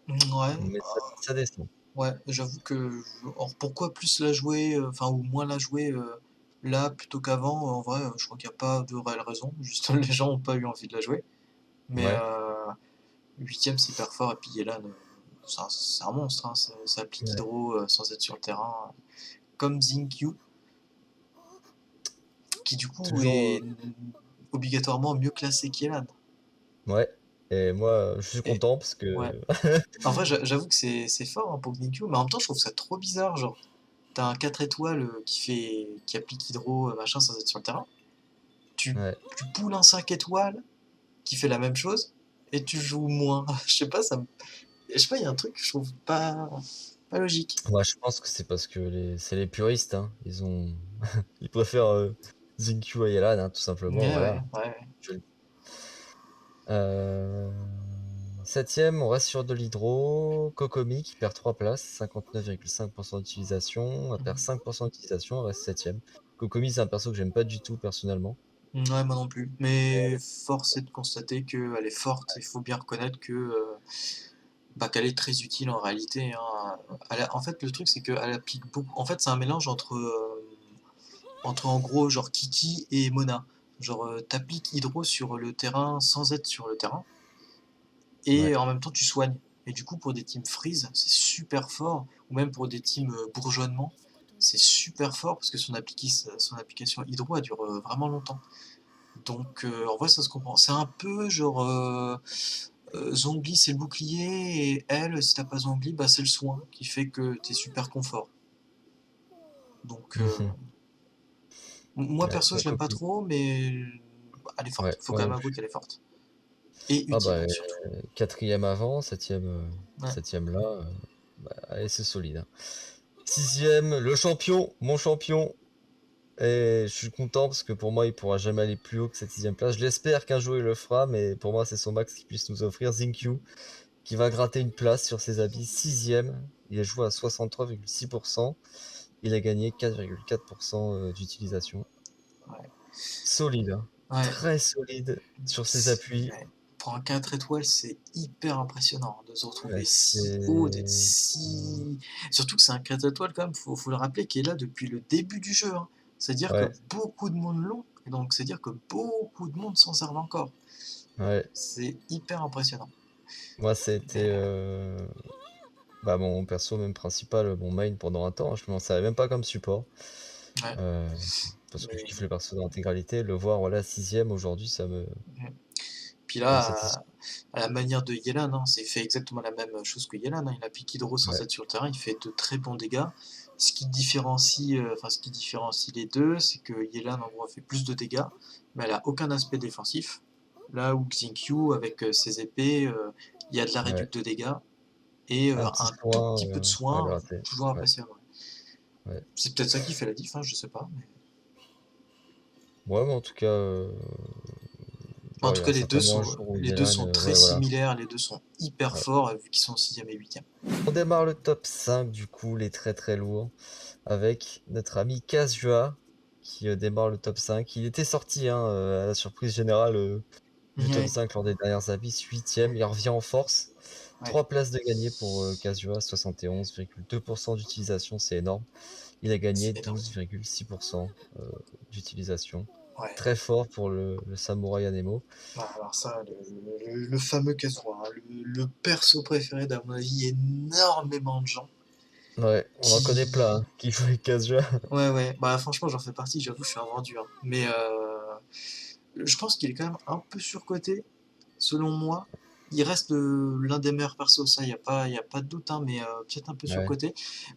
mais ça descend. Ouais, j'avoue que alors pourquoi plus la jouer, enfin ou moins la jouer, là plutôt qu'avant, en vrai, je crois qu'il y a pas de réelle raison, juste les gens ont pas eu envie de la jouer. Mais Ouais, 8 c'est hyper fort et puis Yelan, c'est un monstre, hein, ça applique ouais, hydro, sans être sur le terrain, comme Xingqiu, qui du coup toujours. est obligatoirement mieux classé qu'Yelan. Ouais. Et moi, je suis Et content parce ouais, que. en vrai, j'avoue que c'est fort, hein, pour Xingqiu, mais en même temps, je trouve ça trop bizarre, genre, t'as un 4 étoiles, qui applique hydro, machin, sans être sur le terrain. Tu, Ouais. tu poules un 5 étoiles qui fait la même chose et tu joues moins. Je sais pas, je sais pas, il y a un truc que je trouve pas logique. Moi, je pense que c'est parce que c'est les puristes, hein. Ils préfèrent Xingqiu à Yelan, hein, tout simplement. Ouais, ouais, Voilà. ouais. Je- Euh... 7e, on reste sur de l'hydro. Kokomi qui perd 3 places, 59,5% d'utilisation. Elle perd Mhm. 5% d'utilisation, elle reste 7e. Kokomi, c'est un perso que j'aime pas du tout personnellement. Ouais, moi non plus. Mais force est de constater qu'elle est forte. Il faut bien reconnaître que Bah, qu'elle est très utile en réalité, hein. En fait, le truc, c'est qu'elle applique beaucoup. En fait, c'est un mélange entre en gros, genre Kiki et Mona. Genre, tu Hydro sur le terrain sans être sur le terrain, Ouais. et en même temps, tu soignes. Et du coup, pour des teams freeze, c'est super fort, ou même pour des teams bourgeonnement, c'est super fort parce que son application Hydro, elle dure vraiment longtemps. Donc, en vrai, ça se comprend. C'est un peu genre Zongli, c'est le bouclier, et elle, si t'as pas Zongli, bah, c'est le soin qui fait que t'es super confort. Donc, Mhm. moi Ouais, perso, je donc, l'aime pas trop, mais elle est ouais, forte. Faut moi quand non même avouer plus. qu'elle est forte. Et Ah utile, bah, surtout. 4e avant, 7e, Ouais. 7e là, bah, allez, c'est solide, hein. 6e, le champion, mon champion. Et je suis content parce que pour moi, il pourra jamais aller plus haut que cette 6e place. Je l'espère qu'un jour il le fera, mais pour moi, c'est son max qu'il puisse nous offrir. Zinkyu, qui va gratter une place sur ses habits. 6e, il a joué à 63,6%. Il a gagné 4,4% d'utilisation. Ouais. Solide, hein. Ouais. Très solide sur ses appuis. Ouais. Pour un 4 étoiles, c'est hyper impressionnant de se retrouver Ouais, si haut, d'être c'est. si. Surtout que c'est un 4 étoiles quand même, faut le rappeler, qui est là depuis le début du jeu, hein. C'est-à-dire que Ouais, beaucoup de monde l'ont, et donc c'est-à-dire que beaucoup de monde s'en servent encore. ouais. C'est hyper impressionnant. Moi, c'était Mais, bah, mon perso même principal, mon main pendant un temps. Je m'en servais même pas comme support. ouais. euh, Parce que je Mais kiffe le perso dans l'intégralité. Le voir voilà 6e aujourd'hui, puis ça me satisfait. là, à la manière de Yelan, hein, c'est fait exactement la même chose que Yelan, hein. Il applique Hydro sans Ouais, être sur le terrain, il fait de très bons dégâts. Ce qui différencie les deux, c'est que Yelan en gros fait plus de dégâts, mais elle a aucun aspect défensif. Là où Xingqiu, avec ses épées, il y a de la ouais. réduc de dégâts et Un petit un tout soin petit peu de à soin, gratter. toujours Ouais, appréciable. ouais. C'est peut-être ça qui fait la diff, hein, je sais pas. Ouais, mais en tout cas, En bon, il tout y cas, aura certainement un jour où les deux Yelan, sont très ouais, voilà. similaires, les deux sont hyper Ouais. forts, vu qu'ils sont 6e et 8e. On démarre le top 5 du coup, les très très lourds, avec notre ami Kazua qui démarre le top 5. Il était sorti, hein, à la surprise générale du top Ouais. 5 lors des dernières avis, 8e. Il revient en force. Ouais. 3 places de gagné pour Kazua, 71,2% d'utilisation, c'est énorme. Il a gagné C'est énorme. 12,6% d'utilisation. Ouais. Très fort pour le samouraï Anemo. Ah, alors ça, le fameux Kazuha, hein, le perso préféré d'à mon avis énormément de gens Ouais, on en connaît plein qui... hein, qui jouent avec Kazua. Ouais, ouais, bah franchement j'en fais partie, j'avoue, je suis un vendu, hein. Mais je pense qu'il est quand même un peu surcoté, selon moi. Il reste l'un des meilleurs persos, ça, y a pas de doute, hein, mais peut-être un peu Ouais, surcoté.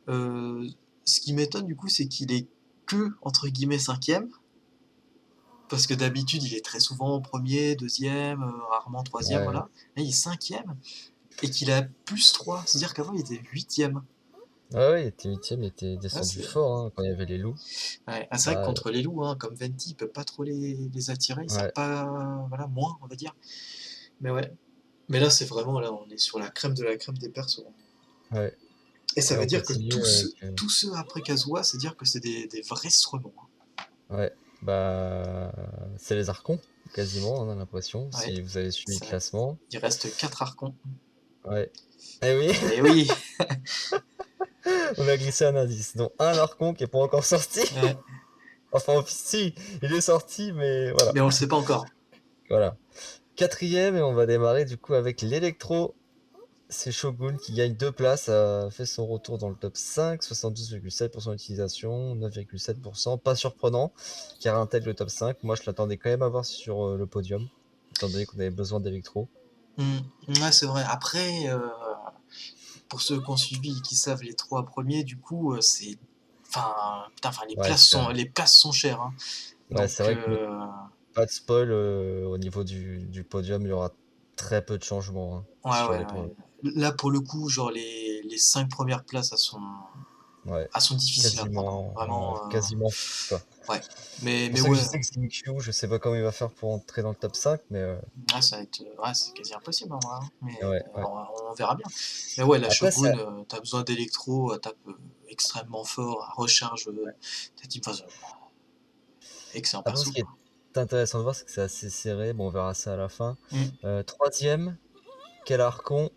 Euh, Ce qui m'étonne du coup, c'est qu'il est que, entre guillemets, 5e. Parce que d'habitude, il est très souvent premier, deuxième, rarement troisième, ouais. voilà. Là, il est cinquième et qu'il a +3. C'est-à-dire qu'avant, il était huitième. Ouais, ouais, il était 8e, il était Ah, descendu c'est fort hein, quand il y avait les loups. ouais. Ah, c'est vrai que Bah, contre les loups, hein, comme Venti, il peut pas trop les attirer. Il sert ouais, pas, voilà, moins, on va dire. Mais ouais. Mais là, c'est vraiment, là, on est sur la crème de la crème des persos. ouais. Et ça Et veut on dire que continue avec. tous ceux après Kazuha, c'est dire que c'est des vrais stremons, hein. Ouais, bah, c'est les Archons, quasiment, on a l'impression, Ouais, si vous avez suivi c'est le vrai. classement. Il reste 4 archons. Ouais. Eh oui, Eh oui! on a glissé un indice. Donc, un Archon qui est pas encore sorti. Ouais. Enfin, si, il est sorti, mais voilà. Mais on le sait pas encore. Voilà. 4e, et on va démarrer du coup avec l'Electro. C'est Shogun qui gagne 2 places, a fait son retour dans le top 5, 72,7% d'utilisation, 9,7%. Pas surprenant, car intègre le top 5. Moi, je l'attendais quand même à voir sur le podium, étant donné qu'on avait besoin d'Electro. Ouais, c'est vrai. Après, pour ceux qui ont suivi et qui savent les 3 premiers, du coup, c'est enfin, putain, enfin, Ouais, les places sont chères, hein. ouais, c'est Donc, vrai que pas de spoil au niveau du podium, il y aura très peu de changements hein, ouais, sur ouais, les ouais. premiers. Là, pour le coup, genre, les 5 premières places, Ouais, elles sont difficiles à prendre, hein. quasiment, Vraiment, quasiment fixe, quoi. ouais. C'est pour Mais ça que je ouais, sais que Zinchu, je sais pas comment il va faire pour entrer dans le top 5, mais ouais, ça va être, ouais, c'est quasi impossible, en vrai, hein. Mais ouais, ouais. on verra bien. Mais ouais, la Après, Shogun, c'est tu besoin d'électro, tape extrêmement fort, à recharge, ta team, enfin, excellent Après, ce perso, qui est quoi. intéressant de voir, c'est que c'est assez serré. Bon, on verra ça à la fin. Mm. 3e, quel Archon?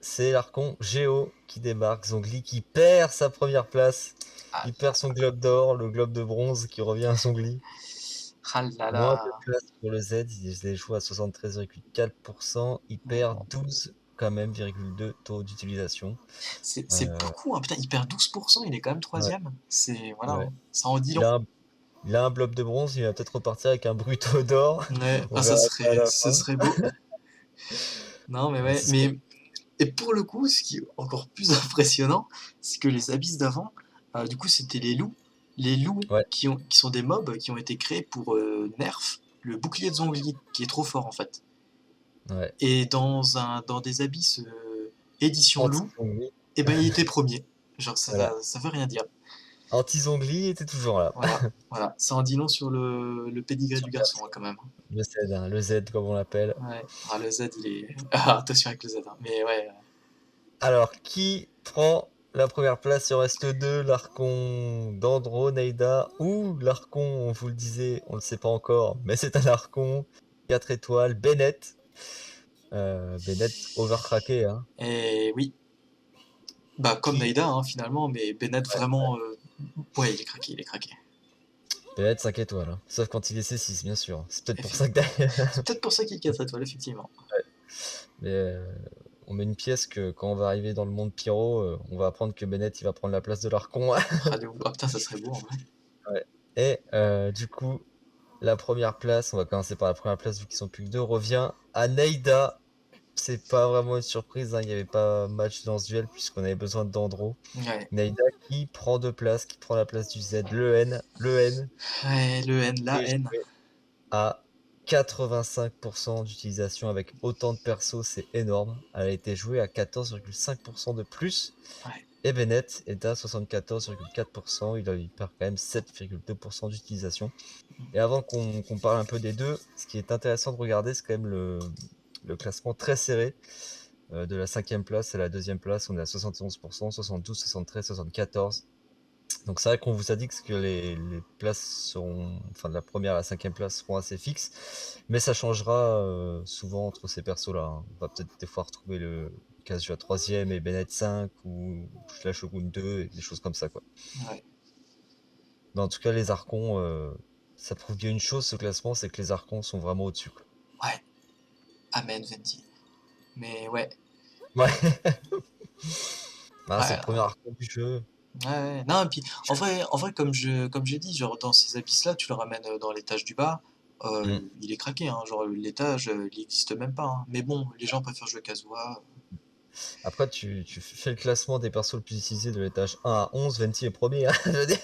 c'est l'Archon Géo qui débarque. Zhongli qui perd sa première place. Ah Il perd son globe d'or, le globe de bronze qui revient à Zhongli. ah là Moins de là. place pour le Z, il échoue à 73,4%. Il perd 12 quand même, 2 taux d'utilisation. C'est Euh, beaucoup, hein. Putain, il perd 12%, il est quand même ouais, troisième. C'est, voilà, ouais. hein. Ça en dit Il long. a un, il a un blob de bronze, il va peut-être repartir avec un brutto d'or. Ouais, On ah, verra ça à la ce fin. serait beau. Non, mais ouais, C'est ce qu'on- mais et pour le coup, ce qui est encore plus impressionnant, c'est que les abysses d'avant, du coup, c'était les loups. Les loups Ouais, qui sont des mobs qui ont été créés pour nerf le bouclier de Zhongli, qui est trop fort en fait. ouais. Et dans des abysses édition loup, Anti-Zongli, et ben il était premier. Genre voilà. ça veut rien dire. Anti-Zongli était toujours là. Voilà, voilà. Ça en dit long sur le pédigré Sur du garçon, hein, quand même. le Z, hein, le Z comme on l'appelle. Ouais. Ah, le Z, il est. Ah, attention avec le Z, hein. Mais ouais. Alors, qui prend la première place? Il en reste deux, l'Archon d'Andro, Neida, ou l'Archon, on vous le disait, on ne le sait pas encore, mais c'est un Archon 4 étoiles, Bennett. Bennett overcraqué, hein. Et oui. Bah, comme Qui... Naïda, hein, finalement, mais Bennett ouais, vraiment. Ouais, il est craqué, il est craqué. Bennett 5 étoiles, hein. Sauf quand il est C6, bien sûr. C'est peut-être pour Effe- ça que d'ailleurs. C'est peut-être pour ça qu'il est 4 étoiles, effectivement. Mais on met une pièce que quand on va arriver dans le monde pyro, on va apprendre que Bennett il va prendre la place de l'Archon. Ah, de ouf. Ah, putain, ça serait beau en vrai. Ouais. Et du coup, la première place, on va commencer par la première place vu qu'ils sont plus que deux, revient à Neida. C'est pas vraiment une surprise, hein, il n'y avait pas match dans ce duel puisqu'on avait besoin d'Andro. Ouais. Neida qui prend deux places, qui prend la place du Z, le N, Ouais, le N, qui la est N. joué à 85% d'utilisation avec autant de persos, c'est énorme. Elle a été jouée à 14,5% de plus. Ouais. Et Bennett est à 74,4%. Il perd quand même 7,2% d'utilisation. Et avant qu'on parle un peu des deux, ce qui est intéressant de regarder, c'est quand même le classement très serré. De la 5e place à la 2e place, on est à 71%, 72, 73, 74. Donc c'est vrai qu'on vous a dit que les places seront, enfin de la première à la 5e place seront assez fixes, mais ça changera souvent entre ces persos-là, hein. On va peut-être des fois retrouver le Casu à 3e et Bennett 5 ou la Shogun 2 et des choses comme ça, quoi. Ouais. Mais en tout cas, les Archons, ça prouve bien une chose, ce classement, c'est que les Archons sont vraiment au-dessus, quoi. Ouais. Amen, Venti. Mais ouais. Ouais. Ah, c'est Ouais. le premier Archon du jeu. Ouais, ouais. Non, et puis en vrai comme j'ai dit, genre dans ces abysses-là, tu le ramènes dans l'étage du bas, Mm. il est craqué, hein. Genre l'étage, il existe même pas, hein. Mais bon, les gens préfèrent jouer Kazuha. Après, tu fais le classement des persos le plus utilisés de l'étage 1 à 11, Venti est premier, hein, je veux dire.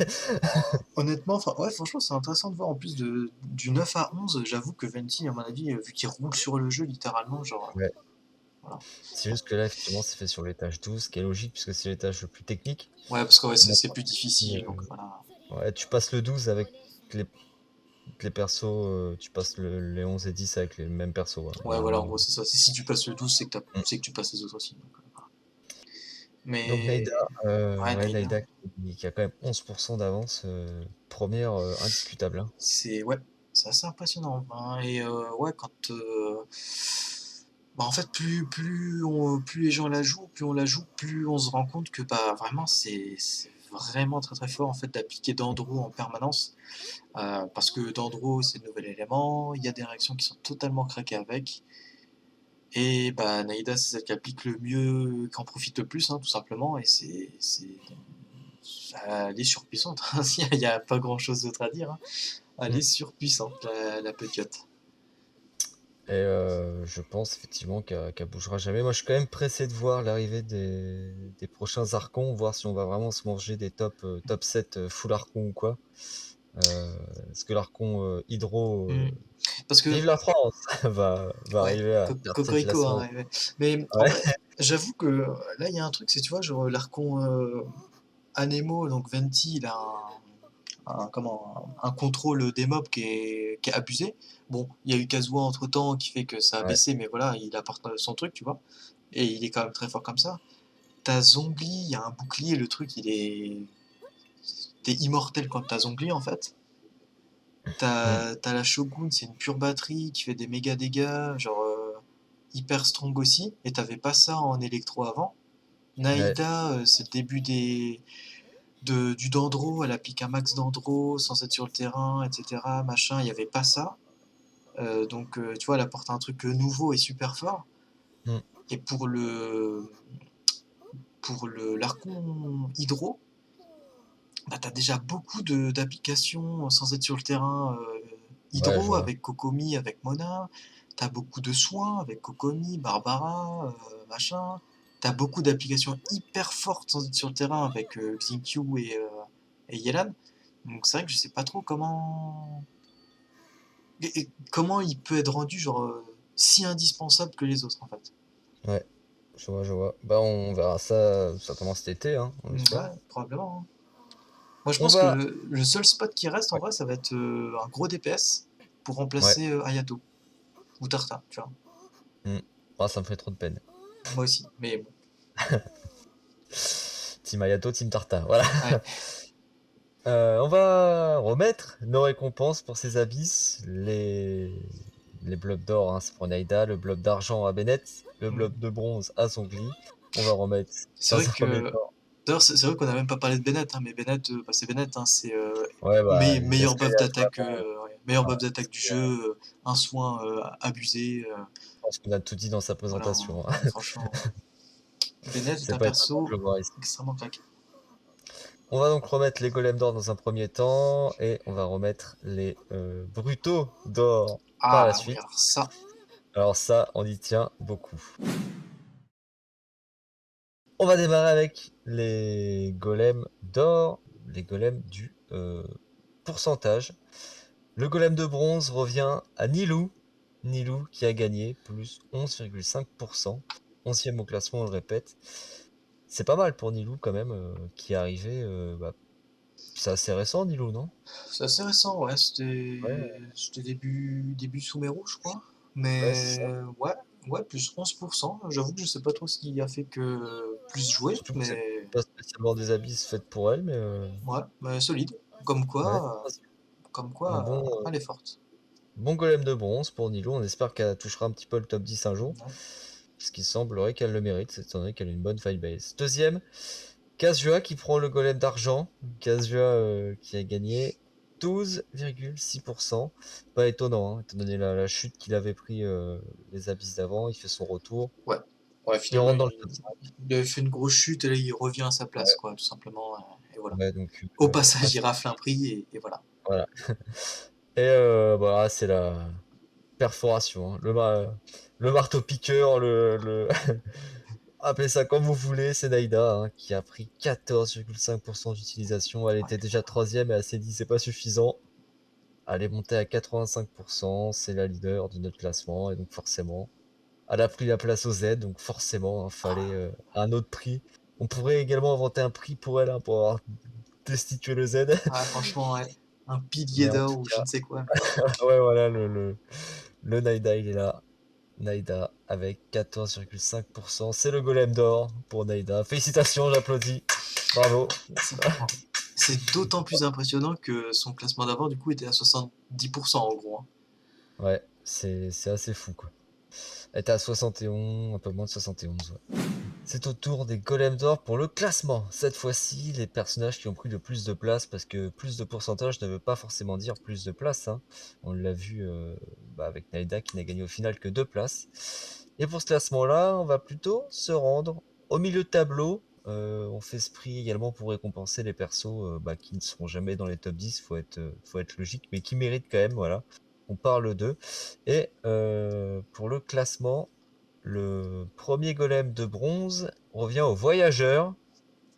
Honnêtement, enfin, ouais, franchement, c'est intéressant de voir en plus du 9 à 11, j'avoue que Venti, à mon avis, vu qu'il roule sur le jeu littéralement, genre, Ouais. voilà. C'est juste que là, effectivement, c'est fait sur l'étage 12, ce qui est logique puisque c'est l'étage le plus technique. Ouais, parce que ouais, Bon, c'est plus difficile, donc voilà. ouais, tu passes le 12 avec les, les persos, tu passes les 11 et 10 avec les mêmes persos, hein, Ouais, voilà, en normalement. gros, c'est ça. Si tu passes le 12, Mm. c'est que tu passes les autres aussi. Donc, voilà. Donc Naïda, Mais, ouais, ouais, Naïda, Naïda qui a quand même 11% d'avance, première indiscutable, hein. ouais, c'est assez impressionnant, hein. Et ouais, bah, en fait, plus les gens la jouent, plus on se rend compte que bah, vraiment, c'est vraiment très très fort en fait d'appliquer Dandro en permanence. Parce que Dandro, c'est le nouvel élément, il y a des réactions qui sont totalement craquées avec. Et bah, Naïda, c'est celle qui applique le mieux, qui en profite le plus, hein, tout simplement. Et elle est surpuissante, hein. Il n'y a pas grand chose d'autre à dire, hein. Elle Mm. est surpuissante, la petite. Et je pense effectivement qu'elle bougera jamais. Moi, je suis quand même pressé de voir l'arrivée des prochains Archons, voir si on va vraiment se manger des top 7 full Archons ou quoi. Est-ce que l'Archon Hydro, Mm. Parce que, vive la France, va ouais, arriver à faire ses Cocorico, hein, classements? ouais, ouais. Mais en Ouais. vrai, j'avoue que là, il y a un truc, c'est, tu vois, genre l'Archon Anemo, donc Venti, il a un contrôle des mobs qui est abusé. Bon, il y a eu Kazuha entre temps qui fait que ça a Ouais. baissé, mais voilà, il apporte son truc, tu vois. Et il est quand même très fort comme ça. T'as Zongli, il y a un bouclier, le truc, t'es immortel quand t'as Zongli en fait. Mm. T'as la Shogun, c'est une pure batterie qui fait des méga dégâts. Genre, hyper strong aussi, et t'avais pas ça en électro avant. Ouais. Naïda, c'est le début du Dandro, elle applique un max Dandro sans être sur le terrain, etc. Machin, il y avait pas ça. Donc, tu vois, elle apporte un truc nouveau et super fort. Mm. Et pour l'Archon Hydro, bah, t'as déjà beaucoup d'applications sans être sur le terrain Ouais, je Hydro vois. avec Kokomi, avec Mona. T'as beaucoup de soins avec Kokomi, Barbara, machin. T'as beaucoup d'applications hyper fortes sans être sur le terrain avec Xingqiu et Yelan. Donc c'est vrai que je sais pas trop comment il peut être rendu genre si indispensable que les autres en fait. Ouais, je vois, je vois. Bah, on verra ça certainement cet été, hein, on espère. Ouais, probablement, hein. Moi, je On pense que va. le seul spot qui reste, en Ouais, vrai, ça va être un gros DPS pour ouais. remplacer Ayato ou Tarta, tu vois. Mm. Ah, ça me fait trop de peine. Moi aussi, mais bon. Team Ayato, Team Tarta, voilà. Ouais. On va remettre nos récompenses pour ces abysses. Les blobs d'or, hein, c'est pour Naïda, le blob d'argent à Bennett, le Mm. blob de bronze à Songli. On va remettre C'est dans vrai un premier que. temps. D'ailleurs, c'est vrai qu'on n'a même pas parlé de Bennett, hein, mais Bennett, bah, c'est Bennett, hein, c'est Ouais, bah, meilleur buff l'escalade, d'attaque ouais, meilleur buff voilà, d'attaque du jeu, un soin abusé. je pense qu'on a tout dit dans sa Voilà, hein, présentation, hein. franchement. Bennett est C'est un pas étonnant de perso le voir ici. extrêmement claqué. On va donc remettre les golems d'or dans un premier temps et on va remettre les brutaux d'or par la Ah oui, suite. alors ça. Alors ça, on y tient beaucoup. On va démarrer avec les golems d'or, les golems du pourcentage. Le golem de bronze revient à Nilou. Nilou qui a gagné plus 11,5%. 11e au classement, on le répète. C'est pas mal pour Nilou quand même, qui est arrivé. Bah, c'est assez récent, Nilou, non? C'est assez récent, ouais, Ouais, c'était début Sumeru, je crois. ouais, c'est ça. Mais ouais, ouais, plus 11%. J'avoue que je sais pas trop ce qui a fait que plus jouer, Surtout que c'est mais pas spécialement des abysses faites pour elle, mais ouais, mais solide. Comme ouais, quoi, un bon, elle est forte. bon golem de bronze pour Nilou. On espère qu'elle touchera un petit peu le top 10 un jour. Ouais. Parce qu'il semblerait qu'elle le mérite, étant donné qu'elle a une bonne base. Deuxième, Kazua qui prend le golem d'argent. Kazua qui a gagné 12,6%. Pas étonnant, hein, étant donné la chute qu'il avait pris les abysses d'avant. Il fait son retour. Ouais. Ouais, Il finalement, rentre dans le top 5. il avait fait une grosse chute et là, il revient à sa place, Ouais, quoi, tout simplement. Et voilà. ouais, donc Au passage, il assez- rafle un prix et voilà. voilà. Et voilà, c'est la perforation, hein. Le marteau piqueur, appelez ça comme vous voulez, c'est Naïda hein, qui a pris 14,5% d'utilisation. Elle Ouais. était déjà troisième et elle s'est dit c'est pas suffisant. Elle est montée à 85%, c'est la leader de notre classement et donc forcément, elle a pris la place au Z, donc forcément, il fallait un autre prix. On pourrait également inventer un prix pour elle hein, pour avoir destitué le Z. Ah, franchement, ouais. Un pilier Mais en d'or tout ou je cas, ne sais quoi. ouais voilà, le Naïda il est là. Naïda avec 14,5%. C'est le golem d'or pour Naïda. Félicitations, j'applaudis. Bravo. C'est d'autant plus impressionnant que son classement d'avant, du coup, était à 70% en gros, hein. Ouais, c'est assez fou quoi. Elle était à 71, un peu moins de 71. Ouais. C'est au tour des golems d'or pour le classement. Cette fois-ci, les personnages qui ont pris le plus de place, parce que plus de pourcentage ne veut pas forcément dire plus de place, hein. On l'a vu avec Naïda qui n'a gagné au final que 2 places. Et pour ce classement-là, on va plutôt se rendre au milieu de tableau. On fait ce prix également pour récompenser les persos qui ne seront jamais dans les top 10, faut être logique, mais qui méritent quand même, voilà. On parle d'eux. Et pour le classement, le premier golem de bronze revient au voyageur.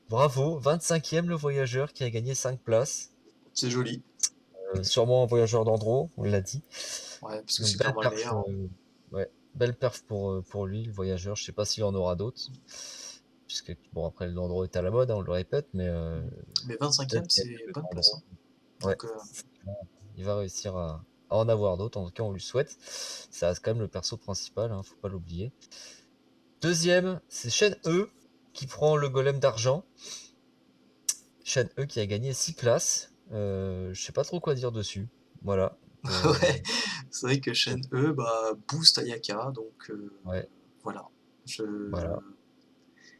Bravo, 25e le voyageur qui a gagné 5 places. C'est joli. Sûrement un voyageur d'Andro, on l'a dit. Ouais, parce que Donc c'est belle clairement le perf, meilleur, hein. ouais, belle perf pour lui, le voyageur. Je sais pas s'il en aura d'autres. Puisque bon après l'Andro est à la mode, hein, on le répète, mais Mais peut-être 25e, qu'il y a c'est quelques bonne place, Andro. hein. Ouais, Donc, il va réussir à en avoir d'autres. En tout cas, on lui souhaite. Ça reste quand même le perso principal, hein, faut pas l'oublier. Deuxième, c'est Shen E qui prend le golem d'argent. Shen E qui a gagné 6 places. Je sais pas trop quoi dire dessus. Voilà. ouais. C'est vrai que Shen E, boost Ayaka, donc Ouais, voilà. Je... voilà.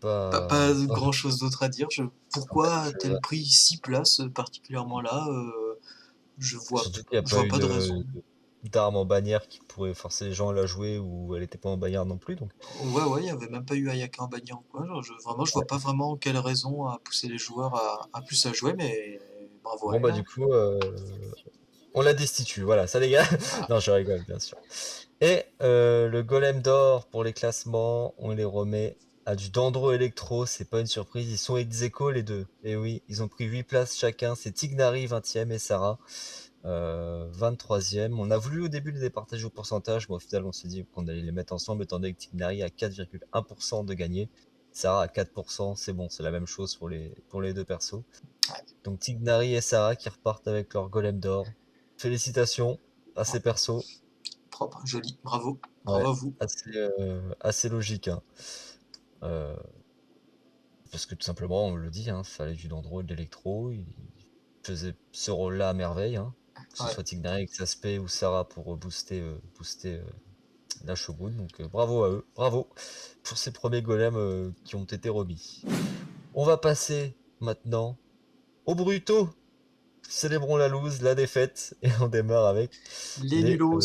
Pas Pas grand chose d'autre à dire. en fait, Pourquoi a-t-elle pris 6 places particulièrement là surtout qu'il n'y a je pas vois eu pas de raison. d'arme en bannière qui pourrait forcer les gens à la jouer ou elle était pas en bannière non plus. Donc, Ouais, il n'y avait même pas eu Ayaka en bannière ou quoi. Genre, je vois ouais. pas vraiment quelle raison a poussé les joueurs à plus à jouer, mais bravo à Bon, elle, bah, hein. du coup, on la destitue. Voilà, ça, les gars. Voilà. Non, je rigole, bien sûr. Et le golem d'or pour les classements, on les remet à du Dandro Electro. C'est pas une surprise. Ils sont ex aequo les deux. Et oui, ils ont pris 8 places chacun. C'est Tignari 20e et Sarah 23e. On a voulu au début les départager au pourcentage, mais au final, on s'est dit qu'on allait les mettre ensemble, étant donné que Tignari a 4,1% de gagné. Sarah a 4%, c'est bon, c'est la même chose pour les deux persos. Donc Tignari et Sarah qui repartent avec leur golem d'or. Félicitations à ces persos. Propre, joli, bravo, Ouais, bravo à vous. assez logique, hein. Euh, parce que tout simplement, on le dit, hein, fallait du Dandro et de l'électro. Il faisait ce rôle-là à merveille, hein. Que ce Ouais. soit Tignari avec Saspé ou Sarah pour booster la Shogun. Donc bravo à eux, bravo pour ces premiers golems qui ont été remis. On va passer maintenant au Bruto. Célébrons la lose, la défaite, et on démarre avec Les les, euh, nulos,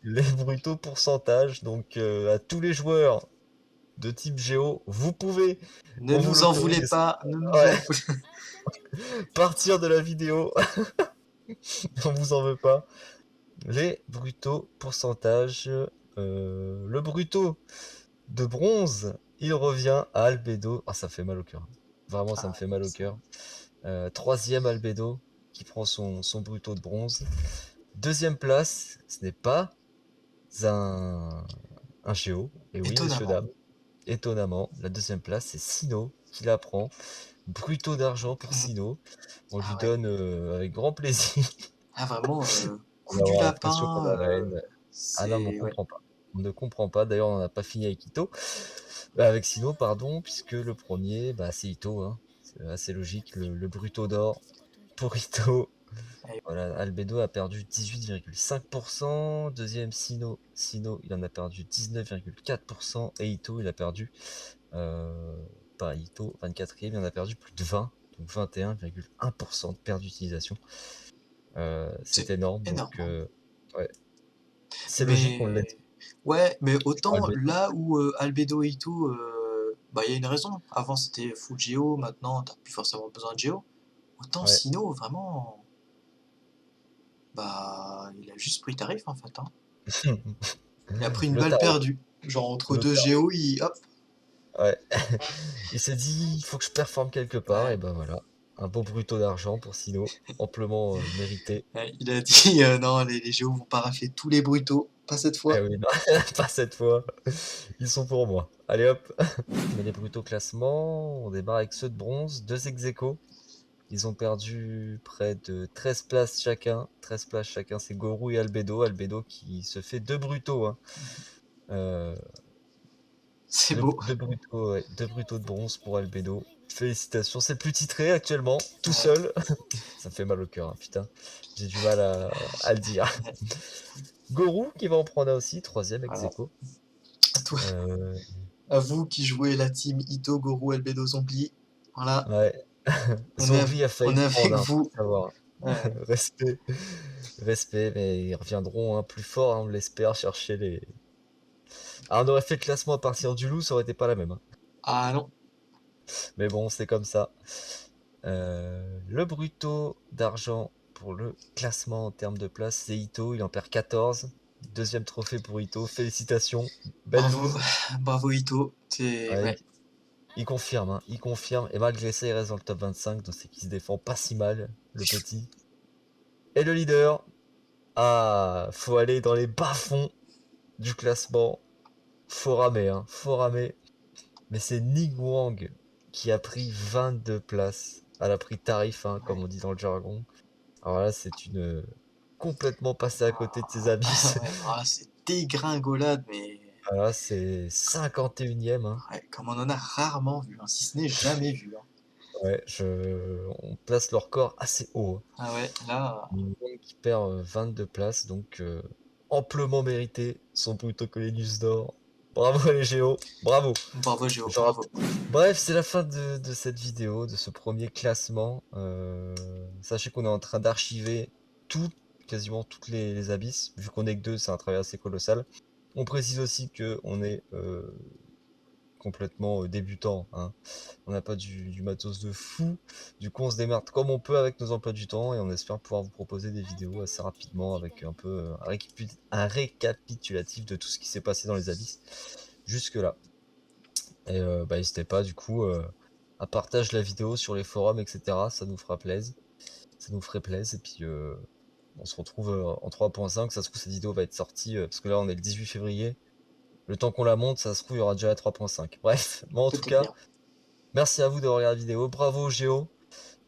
les Bruto pourcentages. Donc à tous les joueurs de type Géo, vous pouvez, ne on vous nous en voulez l'autorise, pas, ne nous ouais, en voulez. partir de la vidéo, on vous en veut pas. Les Bruto pourcentages, le Bruto de bronze, il revient à Albedo. Ah, ça fait mal au cœur. Vraiment, ça me fait mal au cœur. Troisième Albedo qui prend son Bruto de bronze. Deuxième place, ce n'est pas un, un Géo. Et oui, messieurs, Étonnamment. dames, étonnamment, la deuxième place, c'est Sino qui la prend. Bruto d'argent pour Mm. Sino. On Ah lui ouais. donne avec grand plaisir. Ah vraiment, On coup va du avoir l'impression qu'on lapin, a la haine. Ah non, mais on c'est... Ouais. comprend pas. On ne comprend pas. D'ailleurs, on n'a pas fini avec Ito. Avec Sino, pardon, puisque le premier, bah, c'est Ito, hein. C'est assez logique. Le Bruto d'or pour Ito. Et Voilà, Albedo a perdu 18,5%. Deuxième, Sino. Sino, il en a perdu 19,4%. Et Ito, il a perdu, euh, pas Ito, 24e, il en a perdu plus de 20. Donc 21,1% de perte d'utilisation. C'est c'est énorme. Donc, énorme, hein. ouais, c'est logique, on l'a dit. Mais... Ouais, mais Pour autant Albedo. là où Albedo et Ito, il y a une raison. Avant c'était full Geo, maintenant t'as plus forcément besoin de Geo. Autant Ouais. Sino, vraiment, il a juste pris tarif en fait, hein. Il a pris une Le balle tarot. perdue. Genre entre Le deux tarot. Géo, hop. Ouais. Il s'est dit, il faut que je performe quelque part, et Ouais. ben voilà. Un beau Bruto d'argent pour Sino, amplement mérité. Ouais, il a dit non, les Géos vont pas rafler tous les brutaux, pas cette Eh fois. oui, non, pas cette fois. Ils sont pour moi. Allez hop. Mais les Bruto classements, on démarre avec ceux de bronze, deux ex aequo. Ils ont perdu près de 13 places chacun. 13 places chacun, c'est Gorou et Albedo. Albedo qui se fait deux Bruto, hein. Euh, C'est beau. deux Bruto, ouais, deux Bruto de bronze pour Albedo. Félicitations, c'est le plus titré actuellement, tout Ouais. seul. Ça me fait mal au cœur, hein, putain. J'ai du mal à le dire. Gorou qui va en prendre un aussi, troisième ex Alors, aequo. à toi, Euh, à vous qui jouez la team Ito, Goro, Albedo, Zombie. Voilà, ouais. Zombie a on failli est le avec prendre, hein, faut vous. le savoir. Ouais. Respect. Respect, mais ils reviendront hein, plus fort, hein, on l'espère, chercher les. Ah, on aurait fait le classement à partir du loup, ça aurait été pas la même, hein. Ah non. Mais bon, c'est comme ça. Le Bruto d'argent pour le classement en termes de place, c'est Ito, il en perd 14. Deuxième trophée pour Ito, félicitations. Belle Bravo, loose. bravo Ito. C'est... Ouais, Ouais. il confirme, hein, il confirme. Et malgré ça, il reste dans le top 25, donc c'est qu'il se défend pas si mal, le petit. Et le leader, ah, faut aller dans les bas-fonds du classement. Faut ramer, hein, faut ramer. Mais c'est Ningguang qui a pris 22 places. Elle a pris tarif, hein, comme Ouais. on dit dans le jargon. Alors là, c'est une complètement passé à côté de ses abysses. Ouais, c'est dégringolade, mais Alors là, c'est 51e, hein. ouais, comme on en a rarement vu, hein, si ce n'est jamais vu, hein. Ouais, on place leur corps assez haut, hein. Ah ouais, là, Ningguang qui perd 22 places, donc amplement mérité son Brutocolénus d'or. Bravo les Géos, bravo. Bravo Géo, Je rapp- bravo. Bref, c'est la fin de cette vidéo, de ce premier classement. Sachez qu'on est en train d'archiver quasiment toutes les abysses. Vu qu'on est que deux, c'est un travail assez colossal. On précise aussi que on est complètement débutant, hein. On n'a pas du matos de fou. Du coup, on se démerde comme on peut avec nos emplois du temps et on espère pouvoir vous proposer des vidéos assez rapidement avec un peu un récapitulatif de tout ce qui s'est passé dans les abysses jusque-là. Et bah, n'hésitez pas du coup à partager la vidéo sur les forums, etc. Ça nous fera plaisir. Ça nous ferait plaisir. Et puis on se retrouve en 3.5. Ça se trouve, cette vidéo va être sortie parce que là, on est le 18 février. Le temps qu'on la monte, ça se trouve, il y aura déjà la 3.5. Bref, moi en tout Peut-être cas, bien. merci à vous d'avoir regardé la vidéo. Bravo Géo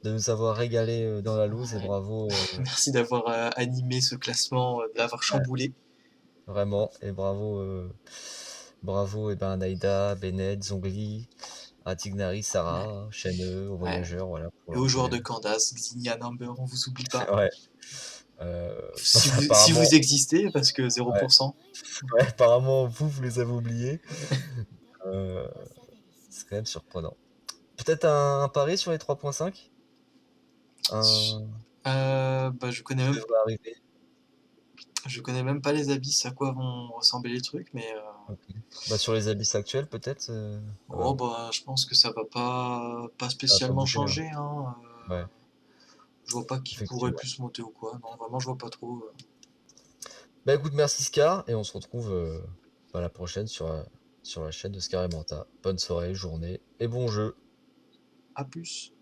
de nous avoir régalé dans la loose et Ouais. bravo Merci d'avoir animé ce classement, de l'avoir chamboulé. vraiment et bravo et ben, à Naïda, Bennett, Zongli, à Tignari, Ouais. Sarah, Chêneux, aux Ouais. voyageurs, voilà pour Et leur aux joueurs de rappel. Candace, Xigna, Number, on vous oublie pas. Ouais. Si vous, si Apparemment, vous existez, parce que ouais, 0%. ouais, apparemment vous les avez oubliés. Euh, c'est quand même surprenant. Peut-être un pari sur les 3.5 un... Bah, qui devrait arriver. je connais même pas les abysses, à quoi vont ressembler les trucs, mais Ok. Bah, sur les abysses actuels, peut-être oh, bah, je pense que ça va pas ça va pas spécialement bouger, hein. changer, hein. Ouais, Je vois pas qui pourrait effectivement. plus monter ou quoi. Non, vraiment, je vois pas trop. Bah écoute, merci Scar, et on se retrouve bah, la prochaine sur la chaîne de Scar et Manta. Bonne soirée, journée, et bon jeu. À plus.